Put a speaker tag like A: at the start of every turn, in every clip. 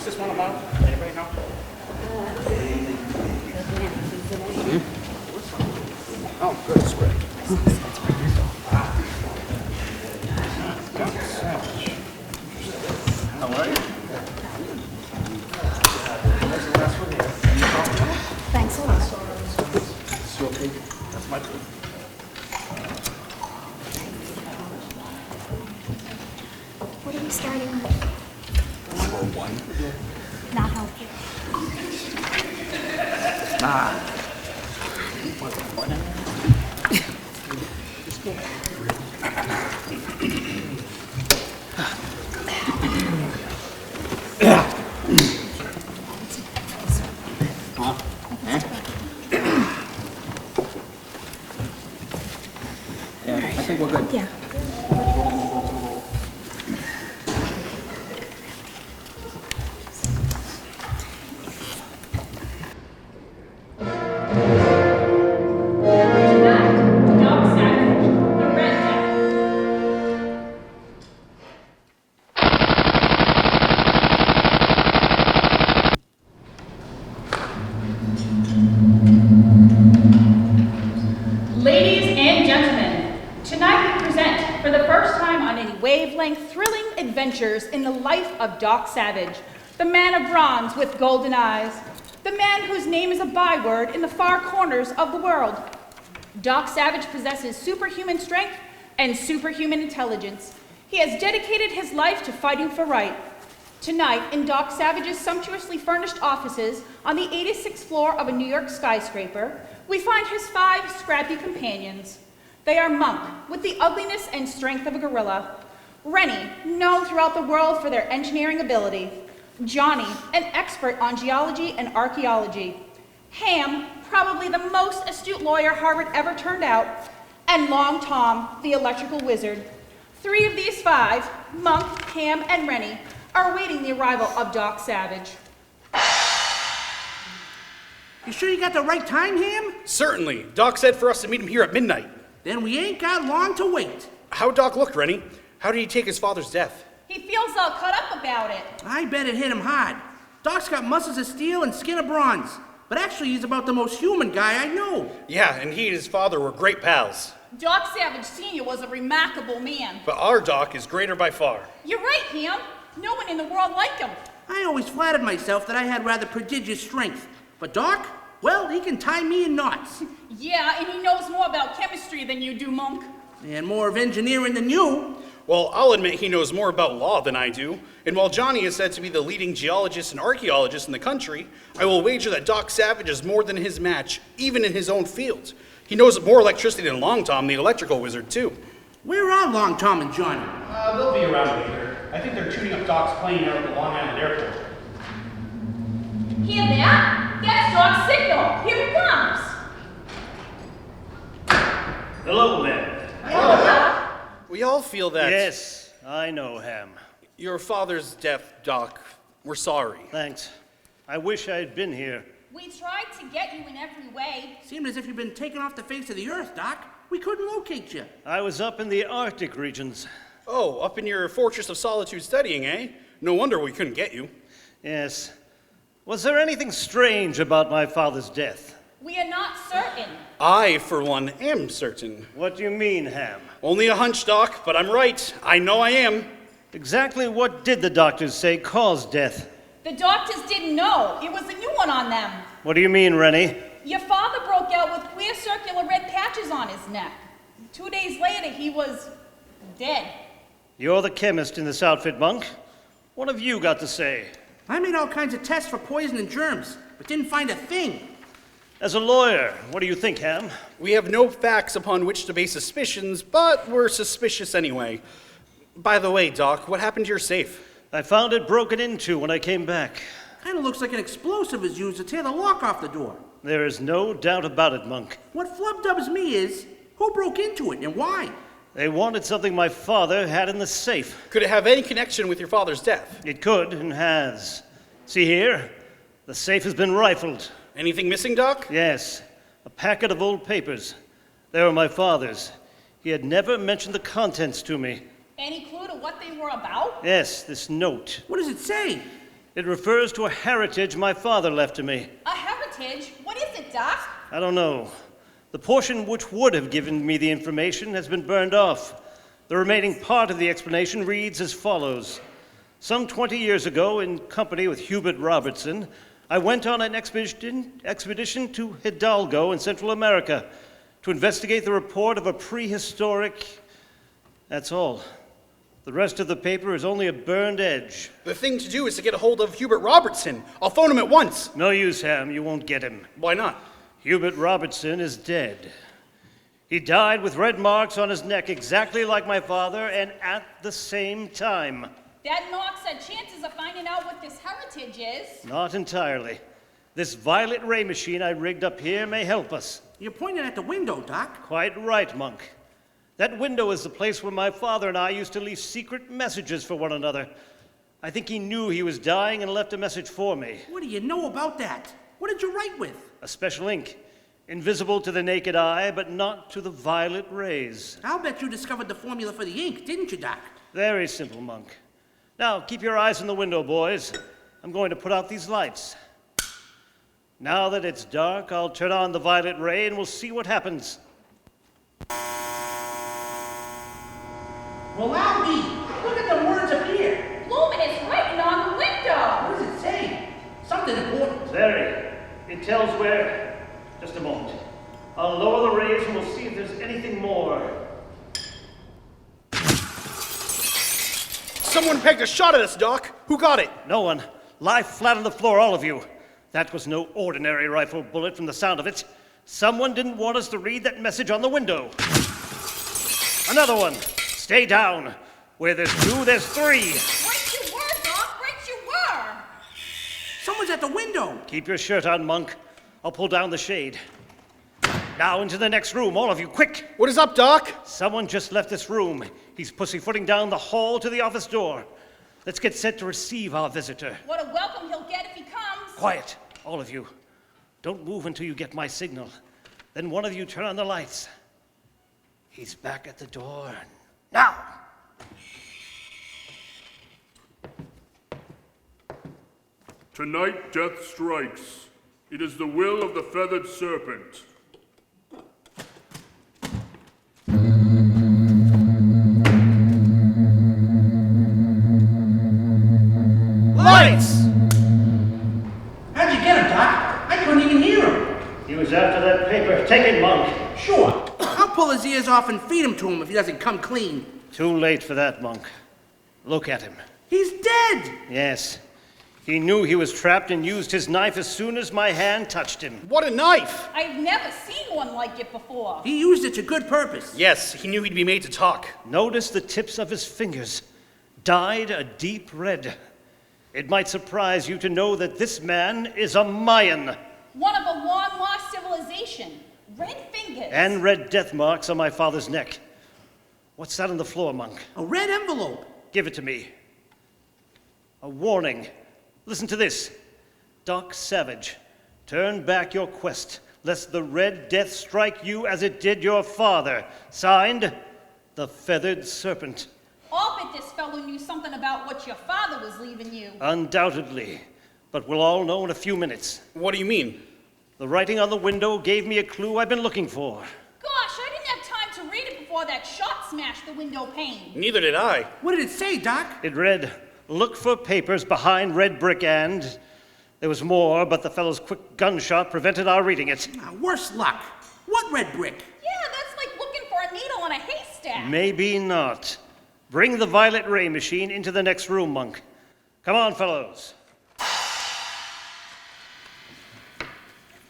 A: this one about? Anybody know? Oh, good, it's great. How are you? Where's the last one here?
B: Thanks a lot.
A: Is you okay? That's my food.
B: What are we starting with?
A: Number one.
B: Not healthy.
A: Yeah, I think we're good.
B: Yeah.
C: Ladies and gentlemen, tonight we present for the first time on any wavelength thrilling adventures in the life of Doc Savage, the man of bronze with golden eyes, the man whose name is a byword in the far corners of the world. Doc Savage possesses superhuman strength and superhuman intelligence. He has dedicated his life to fighting for right. Tonight, in Doc Savage's sumptuously furnished offices on the 86th floor of a New York skyscraper, we find his 5 scrappy companions. They are Monk, with the ugliness and strength of a gorilla; Rennie, known throughout the world for their engineering ability; Johnny, an expert on geology and archaeology; Ham, probably the most astute lawyer Harvard ever turned out; and Long Tom, the electrical wizard. 3 of these 5, Monk, Ham, and Rennie, are awaiting the arrival of Doc Savage.
D: You sure you got the right time, Ham?
A: Certainly. Doc said for us to meet him here at midnight.
D: Then we ain't got long to wait.
A: How Doc looked, Rennie? How did he take his father's death?
C: He feels all cut up about it.
D: I bet it hit him hard. Doc's got muscles of steel and skin of bronze. But actually, he's about the most human guy I know.
A: Yeah, and he and his father were great pals.
C: Doc Savage Sr. was a remarkable man.
A: But our Doc is greater by far.
C: You're right, Ham. No one in the world liked him.
D: I always flattered myself that I had rather prodigious strength. But Doc, well, he can tie me in knots.
C: Yeah, and he knows more about chemistry than you do, Monk.
D: And more of engineering than you.
A: Well, I'll admit he knows more about law than I do. And while Johnny is said to be the leading geologist and archaeologist in the country, I will wager that Doc Savage is more than his match, even in his own field. He knows more electricity than Long Tom, the electrical wizard, too.
D: Where are Long Tom and Johnny?
A: They'll be around later. I think they're tuning up Doc's plane out at the Long Island airport.
C: Hear that? That's Doc's signal. Here it comes.
E: Hello there.
C: Hello, Doc.
A: We all feel that.
E: Yes, I know, Ham.
A: Your father's death, Doc. We're sorry.
E: Thanks. I wish I had been here.
C: We tried to get you in every way.
D: Seemed as if you'd been taken off the face of the earth, Doc. We couldn't locate you.
E: I was up in the Arctic regions.
A: Oh, up in your Fortress of Solitude studying, eh? No wonder we couldn't get you.
E: Yes. Was there anything strange about my father's death?
C: We are not certain.
A: I, for one, am certain.
E: What do you mean, Ham?
A: Only a hunch, Doc, but I'm right. I know I am.
E: Exactly what did the doctors say caused death?
C: The doctors didn't know. It was a new one on them.
E: What do you mean, Rennie?
C: Your father broke out with queer circular red patches on his neck. 2 days later, he was dead.
E: You're the chemist in this outfit, Monk. What have you got to say?
D: I made all kinds of tests for poison and germs, but didn't find a thing.
E: As a lawyer, what do you think, Ham?
A: We have no facts upon which to base suspicions, but we're suspicious anyway. By the way, Doc, what happened to your safe?
E: I found it broken into when I came back.
D: Kinda looks like an explosive is used to tear the lock off the door.
E: There is no doubt about it, Monk.
D: What flub-dubs me is, who broke into it and why?
E: They wanted something my father had in the safe.
A: Could it have any connection with your father's death?
E: It could and has. See here? The safe has been rifled.
A: Anything missing, Doc?
E: Yes, a packet of old papers. They were my father's. He had never mentioned the contents to me.
C: Any clue to what they were about?
E: Yes, this note.
D: What does it say?
E: It refers to a heritage my father left to me.
C: A heritage? What is it, Doc?
E: I don't know. The portion which would have given me the information has been burned off. The remaining part of the explanation reads as follows. Some 20 years ago, in company with Hubert Robertson, I went on an expedition to Hidalgo in Central America to investigate the report of a prehistoric... That's all. The rest of the paper is only a burned edge.
A: The thing to do is to get a hold of Hubert Robertson. I'll phone him at once.
E: No use, Ham. You won't get him.
A: Why not?
E: Hubert Robertson is dead. He died with red marks on his neck, exactly like my father, and at the same time.
C: Dad knocks at chances of finding out what this heritage is.
E: Not entirely. This violet ray machine I rigged up here may help us.
D: You're pointing at the window, Doc.
E: Quite right, Monk. That window is the place where my father and I used to leave secret messages for one another. I think he knew he was dying and left a message for me.
D: What do you know about that? What did you write with?
E: A special ink, invisible to the naked eye, but not to the violet rays.
D: I'll bet you discovered the formula for the ink, didn't you, Doc?
E: Very simple, Monk. Now, keep your eyes on the window, boys. I'm going to put out these lights. Now that it's dark, I'll turn on the violet ray and we'll see what happens.
D: Well, I'll be. Look at the words up here.
C: Luminous writing on the window.
D: What does it say? Something important.
E: Very. It tells where... Just a moment. I'll lower the rays and we'll see if there's anything more.
A: Someone pegged a shot at us, Doc. Who got it?
E: No one. Lie flat on the floor, all of you. That was no ordinary rifle bullet from the sound of it. Someone didn't want us to read that message on the window. Another one. Stay down. Where there's two, there's three.
C: Right you were, Doc. Right you were.
D: Someone's at the window.
E: Keep your shirt on, Monk. I'll pull down the shade. Now into the next room, all of you, quick!
A: What is up, Doc?
E: Someone just left this room. He's pussyfooting down the hall to the office door. Let's get set to receive our visitor.
C: What a welcome he'll get if he comes.
E: Quiet, all of you. Don't move until you get my signal. Then one of you turn on the lights. He's back at the door. Now!
F: Tonight death strikes. It is the will of the feathered serpent.
A: Lights!
D: How'd you get him, Doc? I couldn't even hear him.
E: He was after that paper. Take it, Monk.
D: Sure. I'll pull his ears off and feed him to him if he doesn't come clean.
E: Too late for that, Monk. Look at him.
D: He's dead.
E: Yes. He knew he was trapped and used his knife as soon as my hand touched him.
A: What a knife!
C: I've never seen one like it before.
D: He used it to good purpose.
A: Yes, he knew he'd be made to talk.
E: Notice the tips of his fingers, dyed a deep red. It might surprise you to know that this man is a Mayan.
C: One of a long-lost civilization. Red fingers.
E: And red death marks on my father's neck. What's that on the floor, Monk?
D: A red envelope.
E: Give it to me. A warning. Listen to this. Doc Savage, turn back your quest, lest the Red Death strike you as it did your father. Signed, the Feathered Serpent.
C: I'll bet this fellow knew something about what your father was leaving you.
E: Undoubtedly, but we'll all know in a few minutes.
A: What do you mean?
E: The writing on the window gave me a clue I've been looking for.
C: Gosh, I didn't have time to read it before that shot smashed the window pane.
A: Neither did I.
D: What did it say, Doc?
E: It read, look for papers behind red brick and... There was more, but the fellow's quick gunshot prevented our reading it.
D: Worse luck. What red brick?
C: Yeah, that's like looking for a needle in a haystack.
E: Maybe not. Bring the violet ray machine into the next room, Monk. Come on, fellows.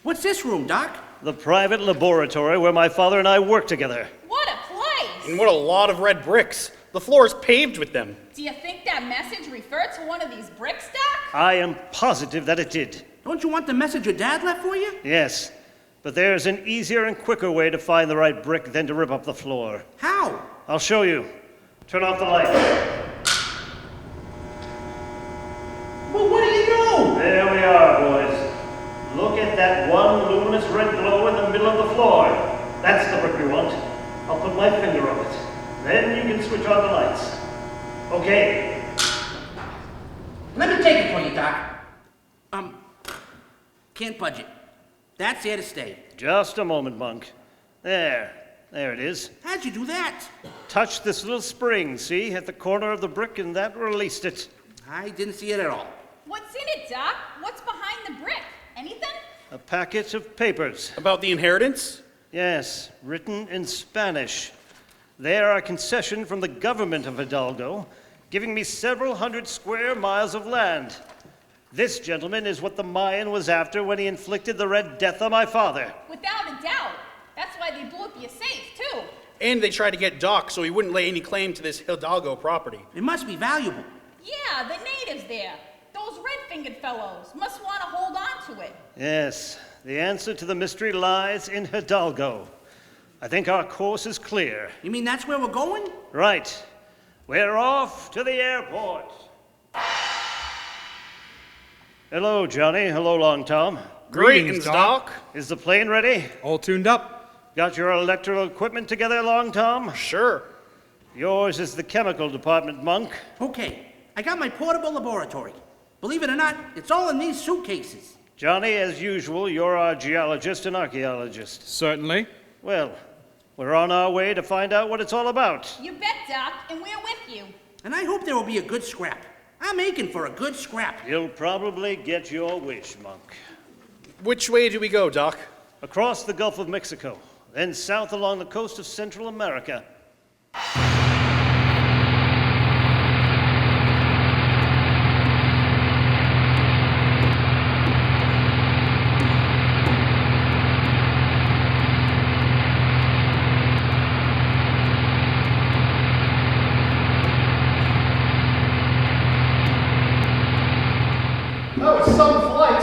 D: What's this room, Doc?
E: The private laboratory where my father and I work together.
C: What a place!
A: And what a lot of red bricks. The floor is paved with them.
C: Do you think that message referred to one of these bricks, Doc?
E: I am positive that it did.
D: Don't you want the message your dad left for you?
E: Yes, but there's an easier and quicker way to find the right brick than to rip up the floor.
D: How?
E: I'll show you. Turn off the light.
D: Well, what do you know?
E: There we are, boys. Look at that one luminous red glow in the middle of the floor. That's the brick we want. I'll put my finger on it. Then you can switch on the lights. Okay.
D: Let me could take it for you, Doc. Can't budge it. That's here to stay.
E: Just a moment, Monk. There it is.
D: How'd you do that?
E: Touch this little spring, see, at the corner of the brick, and that released it.
D: I didn't see it at all.
C: What's in it, Doc? What's behind the brick? Anything?
E: A packet of papers.
A: About the inheritance?
E: Yes, written in Spanish. They are a concession from the government of Hidalgo, giving me several hundred square miles of land. This, gentleman, is what the Mayan was after when he inflicted the Red Death on my father.
C: Without a doubt. That's why they blew up your safe, too.
A: And they tried to get Doc so he wouldn't lay any claim to this Hidalgo property.
D: It must be valuable.
C: Yeah, the natives there. Those red-fingered fellows must want to hold on to it.
E: Yes, the answer to the mystery lies in Hidalgo. I think our course is clear.
D: You mean that's where we're going?
E: Right. We're off to the airport. Hello, Johnny. Hello, Long Tom.
A: Greetings, Doc.
E: Is the plane ready?
G: All tuned up.
E: Got your electrical equipment together, Long Tom?
A: Sure.
E: Yours is the chemical department, Monk.
D: Okay, I got my portable laboratory. Believe it or not, it's all in these suitcases.
E: Johnny, as usual, you're our geologist and archaeologist.
G: Certainly.
E: Well, we're on our way to find out what it's all about.
C: You bet, Doc, and we're with you.
D: And I hope there will be a good scrap. I'm aching for a good scrap.
E: You'll probably get your wish, Monk.
A: Which way do we go, Doc?
E: Across the Gulf of Mexico, then south along the coast of Central America.
A: Oh, it's some flight.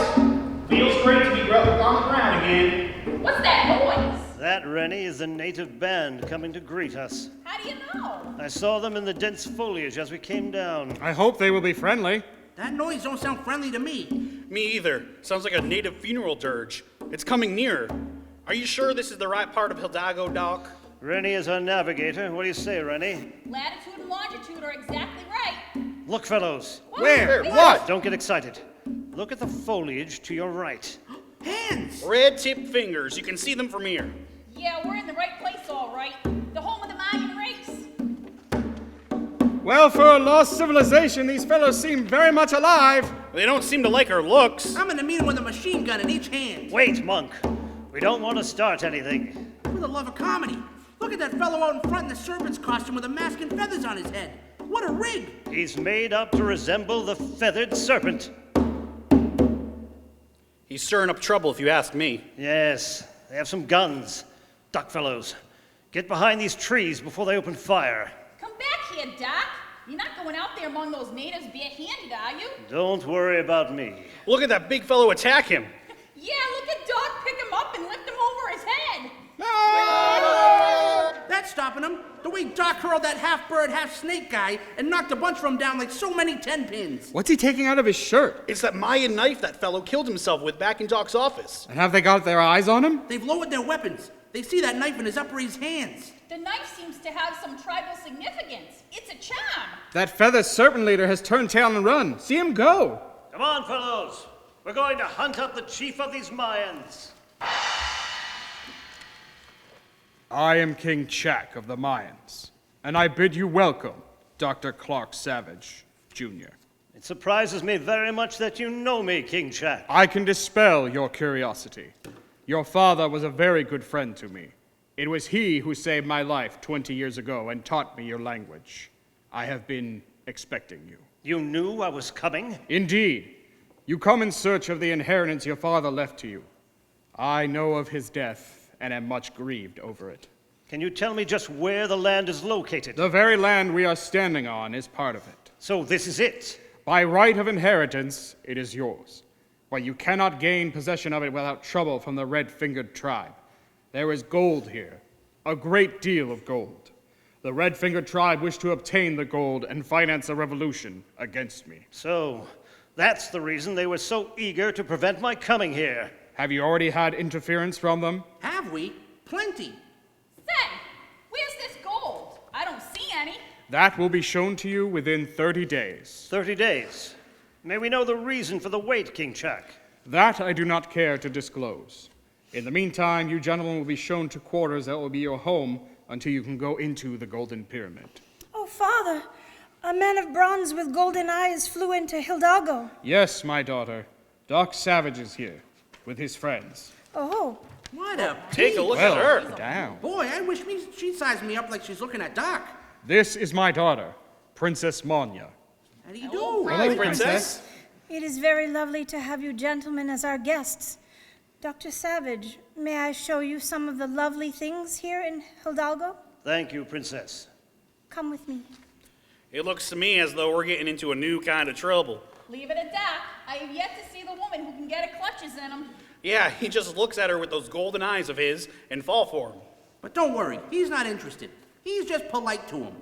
A: Feels great to be on the ground again.
C: What's that noise?
E: That, Rennie, is a native band coming to greet us.
C: How do you know?
E: I saw them in the dense foliage as we came down.
G: I hope they will be friendly.
D: That noise don't sound friendly to me.
A: Me either. Sounds like a native funeral dirge. It's coming nearer. Are you sure this is the right part of Hidalgo, Doc?
E: Rennie is our navigator. What do you say, Rennie?
C: Latitude and longitude are exactly right.
E: Look, fellows.
G: Where?
C: Wait,
G: What?
E: Don't get excited. Look at the foliage to your right.
D: Hands!
A: Red-tipped fingers. You can see them from here.
C: Yeah, we're in the right place, all right. The home of the Mayan race.
G: Well, for a lost civilization, these fellows seem very much alive.
A: They don't seem to like our looks.
D: I'm gonna meet him with a machine gun in each hand.
E: Wait, Monk. We don't want to start anything.
D: For the love of comedy. Look at that fellow out in front in the serpent's costume with a mask and feathers on his head. What a rig!
E: He's made up to resemble the feathered serpent.
A: He's stirring up trouble, if you ask me.
E: Yes, they have some guns. Duck, fellows. Get behind these trees before they open fire.
C: Come back here, Doc. You're not going out there among those natives barehanded, are you?
E: Don't worry about me.
A: Look at that big fellow attack him.
C: Yeah, look at Doc pick him up and lift him over his head.
D: That's stopping him. The way Doc hurled that half-bird, half-snake guy and knocked a bunch from him down like so many 10-pins.
G: What's he taking out of his shirt?
A: It's that Mayan knife that fellow killed himself with back in Doc's office.
G: And have they got their eyes on him?
D: They've lowered their weapons. They see that knife in his upraised hands.
C: The knife seems to have some tribal significance. It's a charm.
G: That feathered serpent leader has turned tail and run. See him go.
E: Come on, fellows. We're going to hunt up the chief of these Mayans.
G: I am King Chak of the Mayans, and I bid you welcome, Dr. Clark Savage, Jr.
E: It surprises me very much that you know me, King Chak.
G: I can dispel your curiosity. Your father was a very good friend to me. It was he who saved my life 20 years ago and taught me your language. I have been expecting you.
E: You knew I was coming?
G: Indeed. You come in search of the inheritance your father left to you. I know of his death and am much grieved over it.
E: Can you tell me just where the land is located?
G: The very land we are standing on is part of it.
E: So this is it?
G: By right of inheritance, it is yours. But you cannot gain possession of it without trouble from the red-fingered tribe. There is gold here, a great deal of gold. The red-fingered tribe wish to obtain the gold and finance a revolution against me.
E: So, that's the reason they were so eager to prevent my coming here.
G: Have you already had interference from them?
D: Have we? Plenty.
C: Say, where's this gold? I don't see any.
G: That will be shown to you within 30 days.
E: 30 days. May we know the reason for the wait, King Chuck?
G: That I do not care to disclose. In the meantime, you gentlemen will be shown to quarters that will be your home until you can go into the Golden Pyramid.
H: Oh, Father, a man of bronze with golden eyes flew into Hidalgo.
G: Yes, my daughter. Doc Savage is here, with his friends.
H: Oh,
D: What a
A: Take a look
G: Well,
A: at her.
G: down.
D: Boy, I wish she'd size me up like she's looking at Doc.
G: This is my daughter, Princess Manya.
D: How do you do?
A: Hi, Princess.
H: it is very lovely to have you gentlemen as our guests. Dr. Savage, may I show you some of the lovely things here in Hidalgo?
E: Thank you, Princess.
H: Come with me.
A: It looks to me as though we're getting into a new kind of trouble.
C: Leave it at that. I have yet to see the woman who can get her clutches in him.
A: Yeah, he just looks at her with those golden eyes of his and fall for him.
D: But don't worry, he's not interested. He's just polite to him.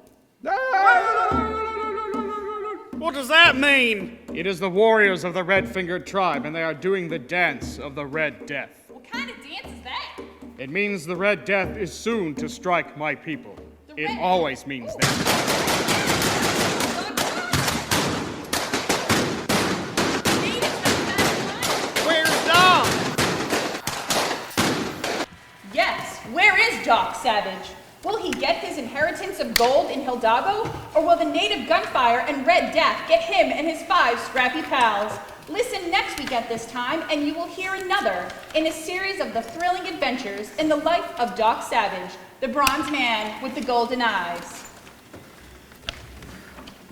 A: What does that mean?
G: It is the warriors of the Red-Fingered Tribe, and they are doing the dance of the Red Death.
C: What kind of dance is that?
G: It means the Red Death is soon to strike my people.
C: The
G: It
C: Red-
G: always means that.
A: Where's Dom?
C: Yes, where is Doc Savage? Will he get his inheritance of gold in Hidalgo? Or will the native gunfire and Red Death get him and his 5 scrappy pals? Listen next week at this time, and you will hear another in a series of the thrilling adventures in the life of Doc Savage, the bronze man with the golden eyes.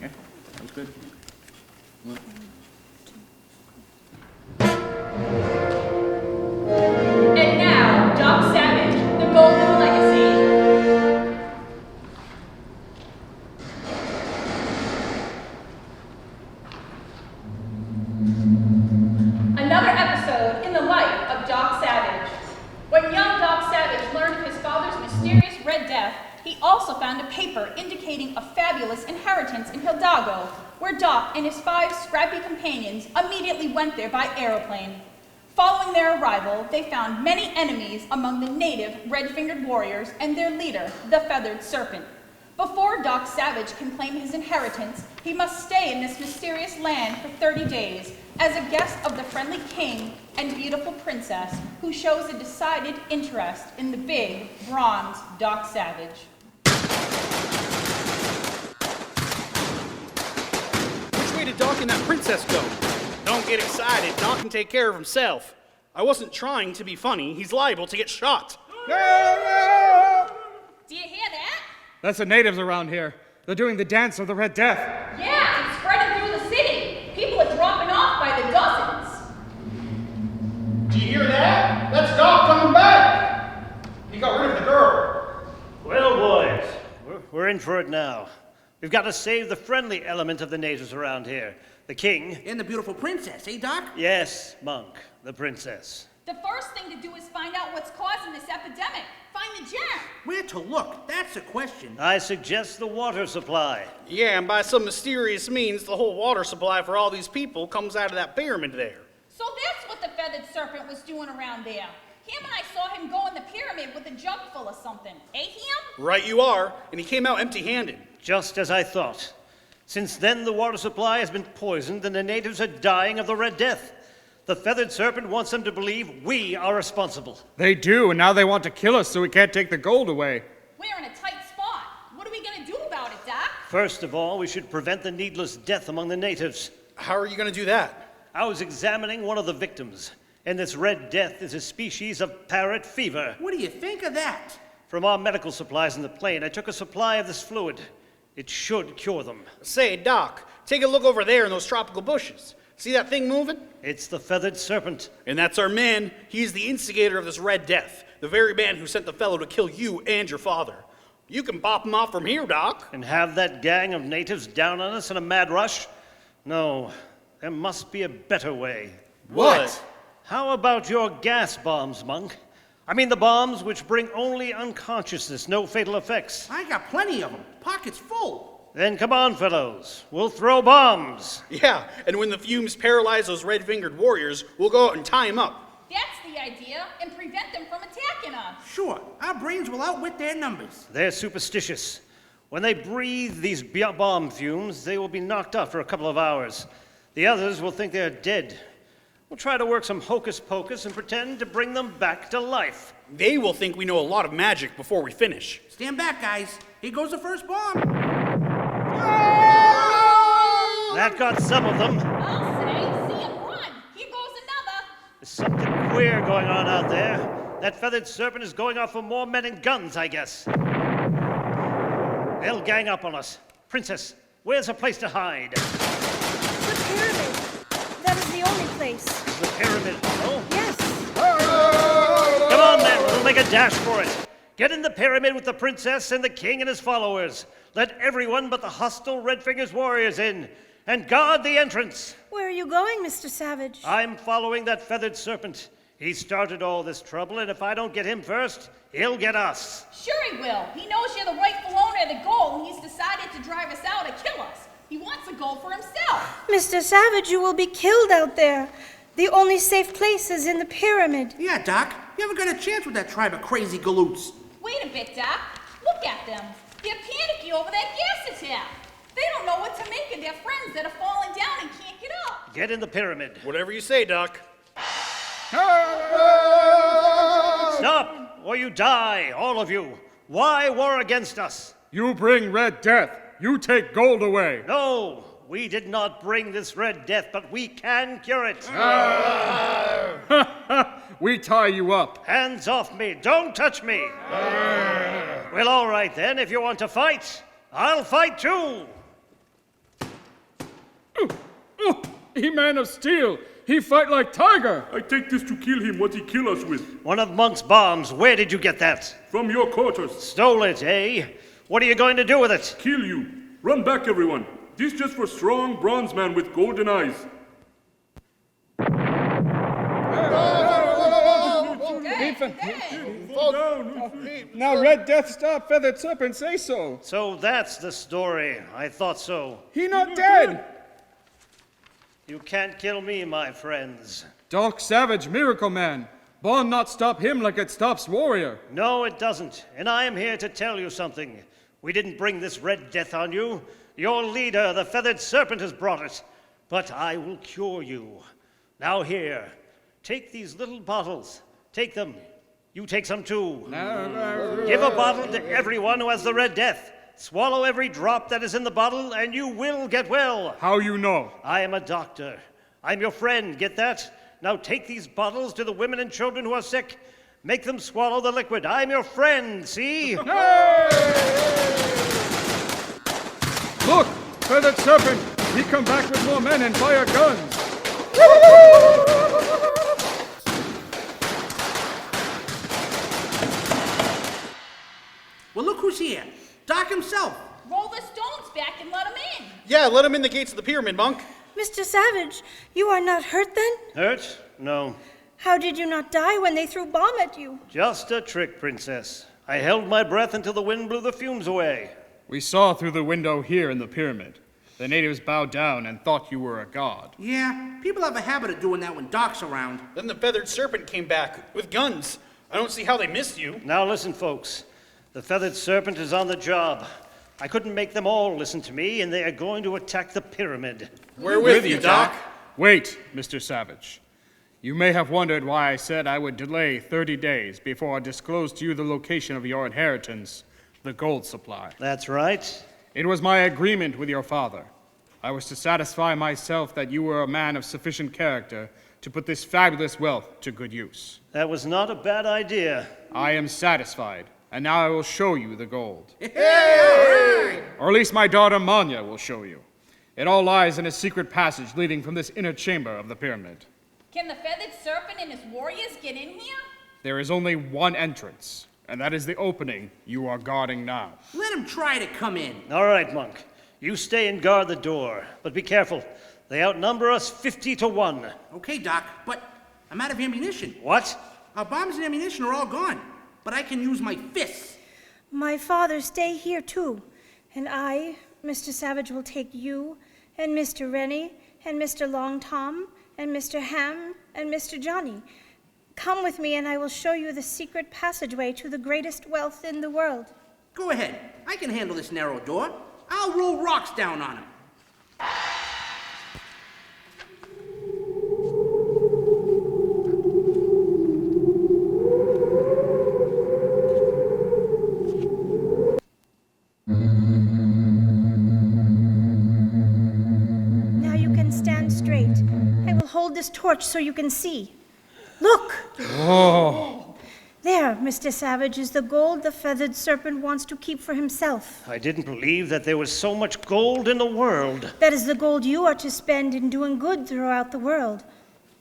D: Yeah, that was good.
C: And now, Doc Savage, the Golden Legacy. Another episode in the life of Doc Savage. When young Doc Savage learned of his father's mysterious Red Death, he also found a paper indicating a fabulous inheritance in Hidalgo, where Doc and his 5 scrappy companions immediately went there by aeroplane. Following their arrival, they found many enemies among the native red-fingered warriors and their leader, the Feathered Serpent. Before Doc Savage can claim his inheritance, he must stay in this mysterious land for 30 days as a guest of the friendly king and beautiful princess who shows a decided interest in the big, bronze Doc Savage.
A: Which way did Doc and that princess go? Don't get excited. Doc can take care of himself. I wasn't trying to be funny. He's liable to get shot.
C: Do you hear that?
G: That's the natives around here. They're doing the dance of the Red Death.
C: Yeah, it's spreading through the city. People are dropping off by the dozens.
A: Do you hear that? That's Doc coming back. He got rid of the girl.
E: Well, boys, we're in for it now. We've got to save the friendly element of the natives around here. The king.
D: And the beautiful princess, eh, Doc?
E: Yes, Monk, the princess.
C: The first thing to do is find out what's causing this epidemic. Find the germ.
D: Where to look? That's the question.
E: I suggest the water supply.
A: Yeah, and by some mysterious means, the whole water supply for all these people comes out of that pyramid there.
C: So that's what the Feathered Serpent was doing around there. Him and I saw him go in the pyramid with a jug full of something. Eh, him?
A: Right you are, and he came out empty-handed.
E: Just as I thought. Since then, the water supply has been poisoned and the natives are dying of the Red Death. The Feathered Serpent wants them to believe we are responsible.
G: They do, and now they want to kill us so we can't take the gold away.
C: We're in a tight spot. What are we gonna do about it, Doc?
E: First of all, we should prevent the needless death among the natives.
A: How are you going to do that?
E: I was examining one of the victims, and this Red Death is a species of parrot fever.
D: What do you think of that?
E: From our medical supplies in the plane, I took a supply of this fluid. It should cure them.
A: Say, Doc, take a look over there in those tropical bushes. See that thing moving?
E: It's the Feathered Serpent.
A: And that's our man. He's the instigator of this Red Death, the very man who sent the fellow to kill you and your father. You can pop him off from here, Doc.
E: And have that gang of natives down on us in a mad rush? No, there must be a better way.
A: What?
E: How about your gas bombs, Monk? I mean the bombs which bring only unconsciousness, no fatal effects.
D: I got plenty of them. Pockets full.
E: Then come on, fellows. We'll throw bombs.
A: Yeah, and when the fumes paralyze those red-fingered warriors, we'll go out and tie him up.
C: That's the idea, and prevent them from attacking us.
D: Sure, our brains will outwit their numbers.
E: They're superstitious. When they breathe these bomb fumes, they will be knocked out for a couple of hours. The others will think they're dead. We'll try to work some hocus pocus and pretend to bring them back to life.
A: They will think we know a lot of magic before we finish.
D: Stand back, guys. Here goes the first bomb.
E: That got some of them.
C: I'll say, see him run. Here goes another.
E: There's something queer going on out there. That feathered serpent is going off for more men and guns, I guess. They'll gang up on us. Princess, where's a place to hide?
H: The pyramid. That is the only place.
E: The pyramid hollow?
H: Yes.
E: Come on, then. We'll make a dash for it. Get in the pyramid with the princess and the king and his followers. Let everyone but the hostile Red Fingers warriors in. And guard the entrance.
H: Where are you going, Mr. Savage?
E: I'm following that feathered serpent. He started all this trouble, and if I don't get him first, he'll get us.
C: Sure he will. He knows you're the rightful owner of the gold, and he's decided to drive us out and kill us. He wants the gold for himself.
H: Mr. Savage, you will be killed out there. The only safe place is in the pyramid.
D: Yeah, Doc. You haven't got a chance with that tribe of crazy galoots.
C: Wait a bit, Doc. Look at them. They're panicky over that gas attack. They don't know what to make of their friends that are falling down and can't get up.
E: Get in the pyramid.
A: Whatever you say, Doc.
E: Stop, or you die, all of you. Why war against us?
G: You bring Red Death. You take gold away.
E: No, we did not bring this red death, but we can cure it.
G: We tie you up.
E: Hands off me. Don't touch me. Well, all right then. If you want to fight, I'll fight too.
G: He man of steel. He fight like tiger.
F: I take this to kill him, what he kill us with.
E: One of Monk's bombs. Where did you get that?
F: From your quarters.
E: Stole it, eh? What are you going to do with it?
F: Kill you. Run back, everyone. This just for strong bronze man with golden eyes. Fall down.
G: Now Red Death stop Feathered Serpent say so.
E: So that's the story. I thought so.
G: He not dead.
E: You can't kill me, my friends.
G: Doc Savage, Miracle Man. Bond not stop him like it stops Warrior.
E: No, it doesn't. And I am here to tell you something. We didn't bring this red death on you. Your leader, the Feathered Serpent, has brought it. But I will cure you. Now here, take these little bottles. Take them. You take some too. Give a bottle to everyone who has the red death. Swallow every drop that is in the bottle, and you will get well.
G: How you know?
E: I am a doctor. I'm your friend, get that? Now take these bottles to the women and children who are sick. Make them swallow the liquid. I'm your friend, see?
G: Look! Feathered Serpent! He come back with more men and fire guns!
D: Well, look who's here. Doc himself.
C: Roll the stones back and let him in.
A: Yeah, let him in the gates of the pyramid, Monk.
H: Mr. Savage, you are not hurt then?
E: Hurt? No.
H: How did you not die when they threw bomb at you?
E: Just a trick, Princess. I held my breath until the wind blew the fumes away.
G: We saw through the window here in the pyramid. The natives bowed down and thought you were a god.
D: Yeah, people have a habit of doing that when Doc's around.
A: Then the feathered serpent came back with guns. I don't see how they missed you.
E: Now listen, folks. The Feathered Serpent is on the job. I couldn't make them all listen to me, and they are going to attack the pyramid.
A: We're with you, Doc.
G: Wait, Mr. Savage. You may have wondered why I said I would delay 30 days before I disclosed to you the location of your inheritance, the gold supply.
E: That's right.
G: It was my agreement with your father. I was to satisfy myself that you were a man of sufficient character to put this fabulous wealth to good use.
E: That was not a bad idea.
G: I am satisfied, and now I will show you the gold.
D: Hey!
G: Or at least my daughter Manya will show you. It all lies in a secret passage leading from this inner chamber of the pyramid.
C: Can the feathered serpent and his warriors get in here?
G: There is only one entrance, and that is the opening you are guarding now.
D: Let him try to come in.
E: All right, Monk. You stay and guard the door, but be careful. They outnumber us 50-1.
D: Okay, Doc, but I'm out of ammunition.
E: What?
D: Our bombs and ammunition are all gone, but I can use my fists.
H: My father stay here too, and I, Mr. Savage, will take you, and Mr. Rennie, and Mr. Long Tom, and Mr. Ham, and Mr. Johnny. Come with me, and I will show you the secret passageway to the greatest wealth in the world.
D: Go ahead. I can handle this narrow door. I'll roll rocks down on him.
H: this torch so you can see. Look!
G: Oh,
H: There, Mr. Savage, is the gold the feathered serpent wants to keep for himself.
E: I didn't believe that there was so much gold in the world.
H: That is the gold you are to spend in doing good throughout the world.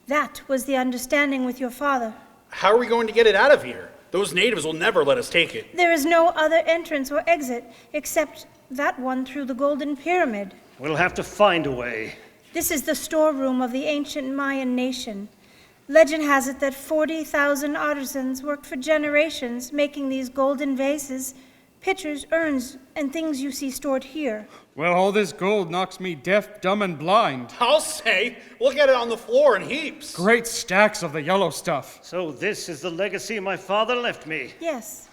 H: That was the understanding with your father.
A: How are we going to get it out of here? Those natives will never let us take it.
H: There is no other entrance or exit except that one through the Golden Pyramid.
E: We'll have to find a way.
H: This is the storeroom of the ancient Mayan nation. Legend has it that 40,000 artisans worked for generations making these golden vases, pitchers, urns, and things you see stored here.
G: well, all this gold knocks me deaf, dumb, and blind.
A: I'll say, look at it on the floor in heaps.
G: Great stacks of the yellow stuff.
E: So this is the legacy my father left me.
H: Yes.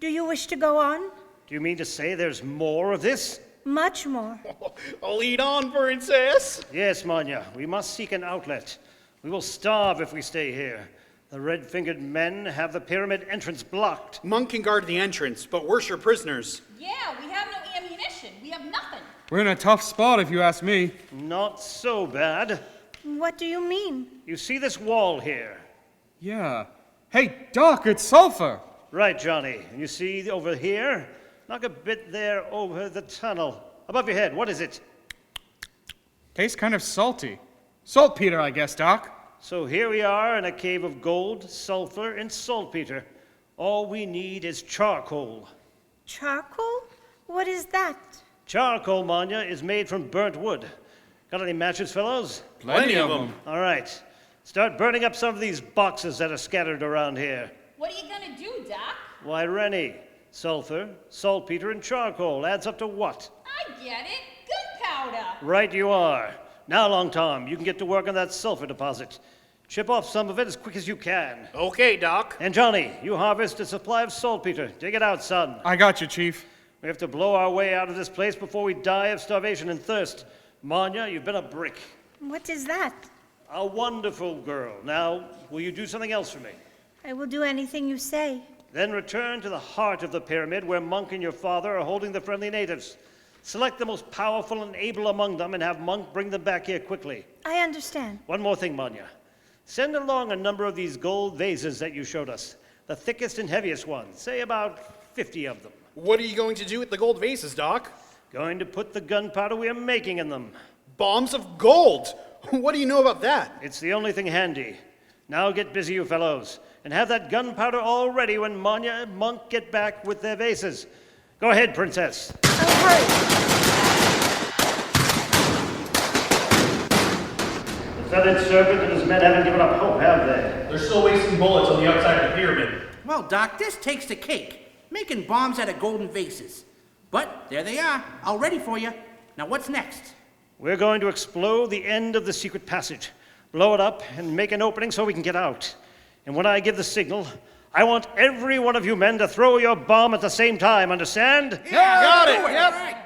H: Do you wish to go on?
E: Do you mean to say there's more of this?
H: Much more.
A: Lead on, princess.
E: Yes, Manya, we must seek an outlet. We will starve if we stay here. The red-fingered men have the pyramid entrance blocked.
A: Monk can guard the entrance, but worse your prisoners.
C: Yeah, we have no ammunition. We have nothing.
G: We're in a tough spot if you ask me.
E: Not so bad.
H: What do you mean?
E: You see this wall here?
G: Yeah. Hey, Doc, it's sulfur.
E: Right, Johnny. And you see over here? Knock a bit there over the tunnel. Above your head, what is it?
G: Tastes kind of salty. Saltpeter, I guess, Doc.
E: So here we are in a cave of gold, sulfur, and saltpeter. All we need is charcoal.
H: Charcoal? What is that?
E: Charcoal, Manya, is made from burnt wood. Got any matches, fellows?
A: Plenty of them.
E: All right. Start burning up some of these boxes that are scattered around here.
C: What are you gonna do, Doc?
E: Why, Rennie, sulfur, saltpeter, and charcoal adds up to what?
C: I get it. Gunpowder.
E: Right you are. Now, Long Tom, you can get to work on that sulfur deposit. Chip off some of it as quick as you can.
A: Okay, Doc.
E: And Johnny, you harvest a supply of saltpeter. Dig it out, son.
G: I got you, Chief.
E: We have to blow our way out of this place before we die of starvation and thirst. Manya, you've been a brick.
H: What is that?
E: A wonderful girl. Now, will you do something else for me?
H: I will do anything you say.
E: Then return to the heart of the pyramid where Monk and your father are holding the friendly natives. Select the most powerful and able among them and have Monk bring them back here quickly.
H: I understand.
E: One more thing, Manya. Send along a number of these gold vases that you showed us. The thickest and heaviest ones. Say about 50 of them.
A: What are you going to do with the gold vases, Doc?
E: Going to put the gunpowder we are making in them.
A: Bombs of gold! What do you know about that?
E: It's the only thing handy. Now get busy, you fellows, and have that gunpowder all ready when Manya and Monk get back with their vases. Go ahead, Princess.
H: I'll hurry.
E: The feathered serpent and his men haven't given up hope, have they?
A: They're still wasting bullets on the outside of the pyramid.
D: Well, Doc, this takes the cake. Making bombs out of golden vases. But there they are, all ready for you. Now what's next?
E: We're going to explode the end of the secret passage, blow it up, and make an opening so we can get out. And when I give the signal, I want every one of you men to throw your bomb at the same time, understand?
D: Yeah,
A: got
D: do
A: it, yep.
D: All right.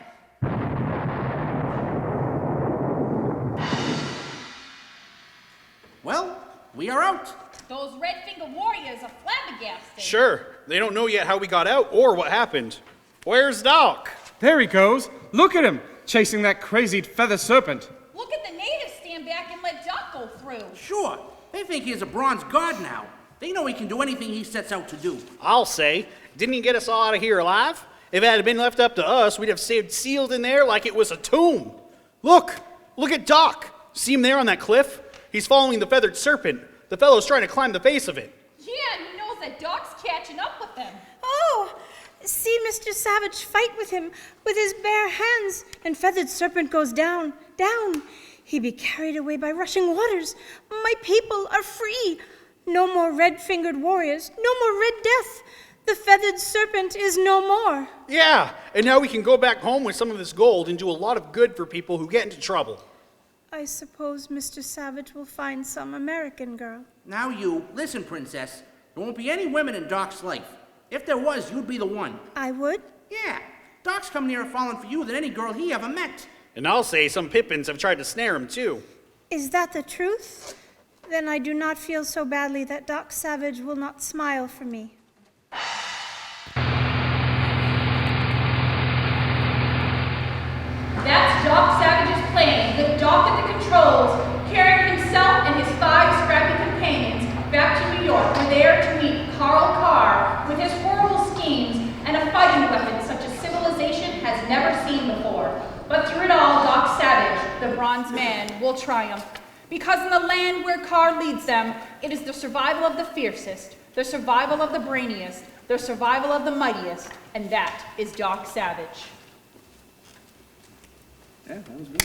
D: Well, we are out.
C: Those red-fingered warriors are flabbergasted.
A: Sure, they don't know yet how we got out or what happened. Where's Doc?
G: There he goes. Look at him, chasing that crazy feather serpent.
C: Look at the natives stand back and let Doc go through.
D: Sure, they think he's a bronze god now. They know he can do anything he sets out to do.
A: I'll say, didn't he get us all out of here alive? If it had been left up to us, we'd have stayed sealed in there like it was a tomb. Look at Doc. See him there on that cliff? He's following the feathered serpent. The fellow's trying to climb the face of it.
C: Yeah, and he knows that Doc's catching up with them.
H: Oh, see Mr. Savage fight with him with his bare hands, and feathered serpent goes down, down. He be carried away by rushing waters. My people are free. No more red-fingered warriors, no more red death. The feathered serpent is no more.
A: Yeah, and now we can go back home with some of this gold and do a lot of good for people who get into trouble.
H: I suppose Mr. Savage will find some American girl.
D: Now listen, Princess. There won't be any women in Doc's life. If there was, you'd be the one.
H: I would?
D: Yeah, Doc's come nearer falling for you than any girl he ever met.
A: And I'll say some Pippins have tried to snare him too.
H: Is that the truth? Then I do not feel so badly that Doc Savage will not smile for me.
C: That's Doc Savage's plane, with Doc at the controls, carrying himself and his 5 the bronze man will triumph. Because in the land where Carr leads them, it is the survival of the fiercest, the survival of the brainiest, the survival of the mightiest, and that is Doc Savage.
F: Yeah, that was good.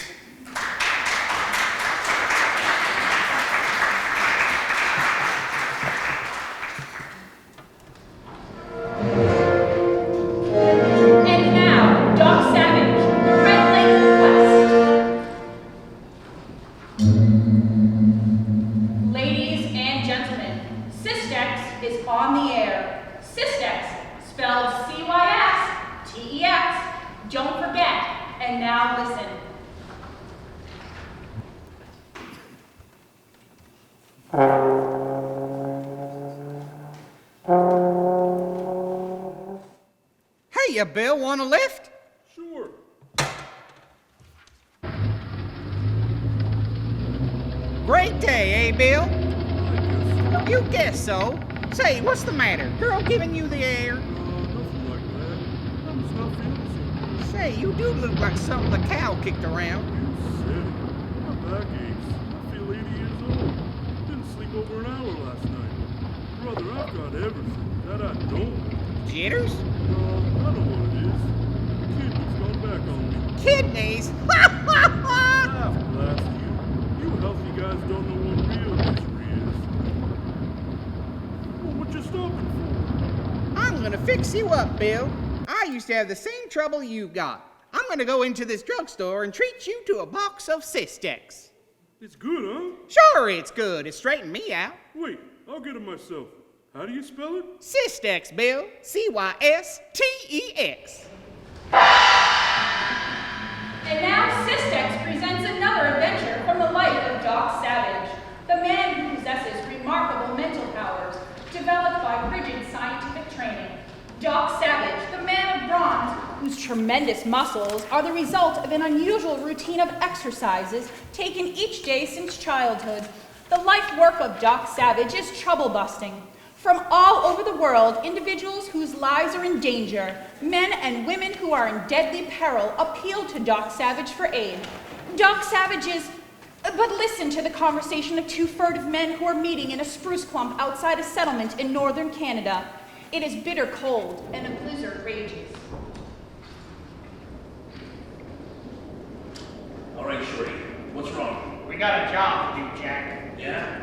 C: And now, Doc Savage, the Red Lake Quest. Ladies and gentlemen, Systex is on the air. Systex, spelled C-Y-S-T-E-X. Don't forget. And now listen.
I: Hey, you Bill, want a lift?
F: Sure.
I: Great day, eh, Bill?
F: I guess
I: You guess so. Say, what's the matter? Girl giving you the air?
F: nothing like that. I'm just not feeling so good.
I: Say, you do look like something the cow kicked around.
F: You said it. My back aches. I feel 80 years old. Didn't sleep over an hour last night. Brother, I've got everything. That I don't.
I: Jitters?
F: I know what it is. Kidney's gone back on me.
I: Kidneys?
F: Laugh, blast you. You healthy guys don't know what real misery is. Well, what you stopping
I: I'm gonna fix you up, Bill. I used to have the same trouble you got. I'm gonna go into this drugstore and treat you to a box of Systex.
F: for? It's good, huh?
I: Sure, it's good. It straightened me out.
F: Wait, I'll get it myself. How do you spell it?
I: Systex, Bill. C-Y-S-T-E-X.
C: And now Systex presents another adventure from the life of Doc Savage, the man who possesses remarkable mental powers developed by rigid scientific training. Doc Savage, the man of bronze, whose tremendous muscles are the result of an unusual routine of exercises taken each day since childhood. The life work of Doc Savage is trouble busting. From all over the world, individuals whose lives are in danger, men and women who are in deadly peril, appeal to Doc Savage for aid. Doc Savage is... But listen to the conversation of two furtive men who are meeting in a spruce clump outside a settlement in northern Canada. It is bitter cold, and a blizzard rages.
J: All right, Shorty, what's wrong?
I: We got a job to do, Jack.
J: Yeah?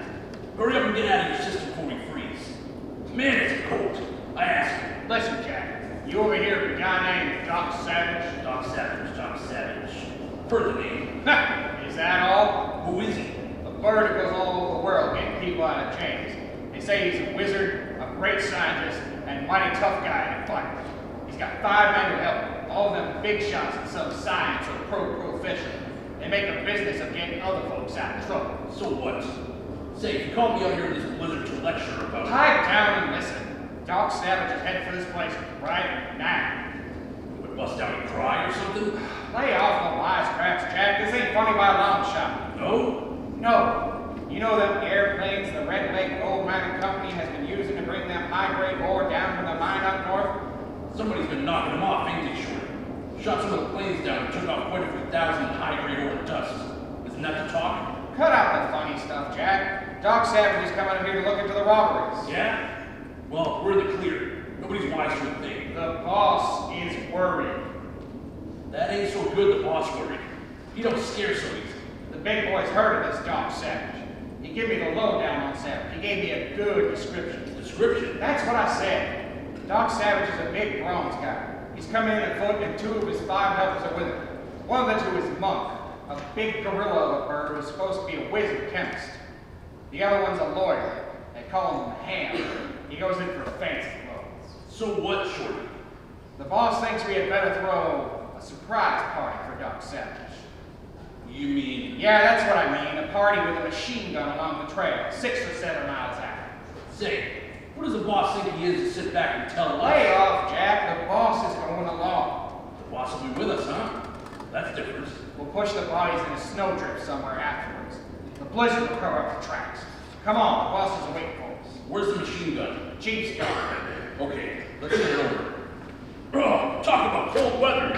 J: Hurry up and get out of your system before we freeze. Man, is it cold. I asked you.
I: Listen, Jack. You over here with a guy named Doc Savage?
J: Doc Savage, Doc Savage. Heard the name.
I: Is that all?
J: Who is he?
I: A bird that goes all over the world getting people out of chains. They say he's a wizard, a great scientist, and a mighty tough guy in a fight. He's got 5 men to help him, all of them big shots in some science or profession. They make a business of getting other folks out of trouble.
J: So what? Say, if you called me out here in this blizzard to lecture about
I: Pipe down and listen. Doc Savage is headed for this place right now.
J: Would bust out and cry or something?
I: Lay off the wisecracks, Jack. This ain't funny by a long shot.
J: No?
I: No. You know them airplanes the Red Lake Gold Mining Company has been using to bring them high-grade ore down from the mine up north?
J: Somebody's been knocking them off, ain't they, Shorty? Shot some of the planes down and took off quite a few thousand high-grade ore and dust. Isn't that the talk?
I: Cut out the funny stuff, Jack. Doc Savage is coming up here to look into the robberies.
J: Yeah? Well, we're in the clear. Nobody's wise to a thing.
I: The boss is worried.
J: That ain't so good, the boss worried. He don't scare so easy.
I: The big boy's heard of this Doc Savage. He gave me the lowdown on Savage. He gave me a good description.
J: Description?
I: That's what I said. Doc Savage is a big bronze guy. He's coming in afoot and 2 of his 5 helpers are with him. One of the 2 is Monk, a big gorilla of a bird who's supposed to be a wizard chemist. The other one's a lawyer. They call him Ham. He goes in for fancy clothes.
J: So what, Shorty?
I: The boss thinks we had better throw a surprise party for Doc Savage.
J: You mean...
I: Yeah, that's what I mean. A party with a machine gun along the trail, 6 or 7 miles out.
J: Say, what does the boss think he is to sit back and tell us?
I: Lay off, Jack. The boss is going along.
J: The boss will be with us, huh? That's different.
I: We'll push the bodies in a snowdrift somewhere afterwards. The blizzard will cover up the tracks. Come on, the boss is waiting for us.
J: Where's the machine gun?
I: Chief's gun.
J: Okay, let's get it over. Oh, talk about cold weather.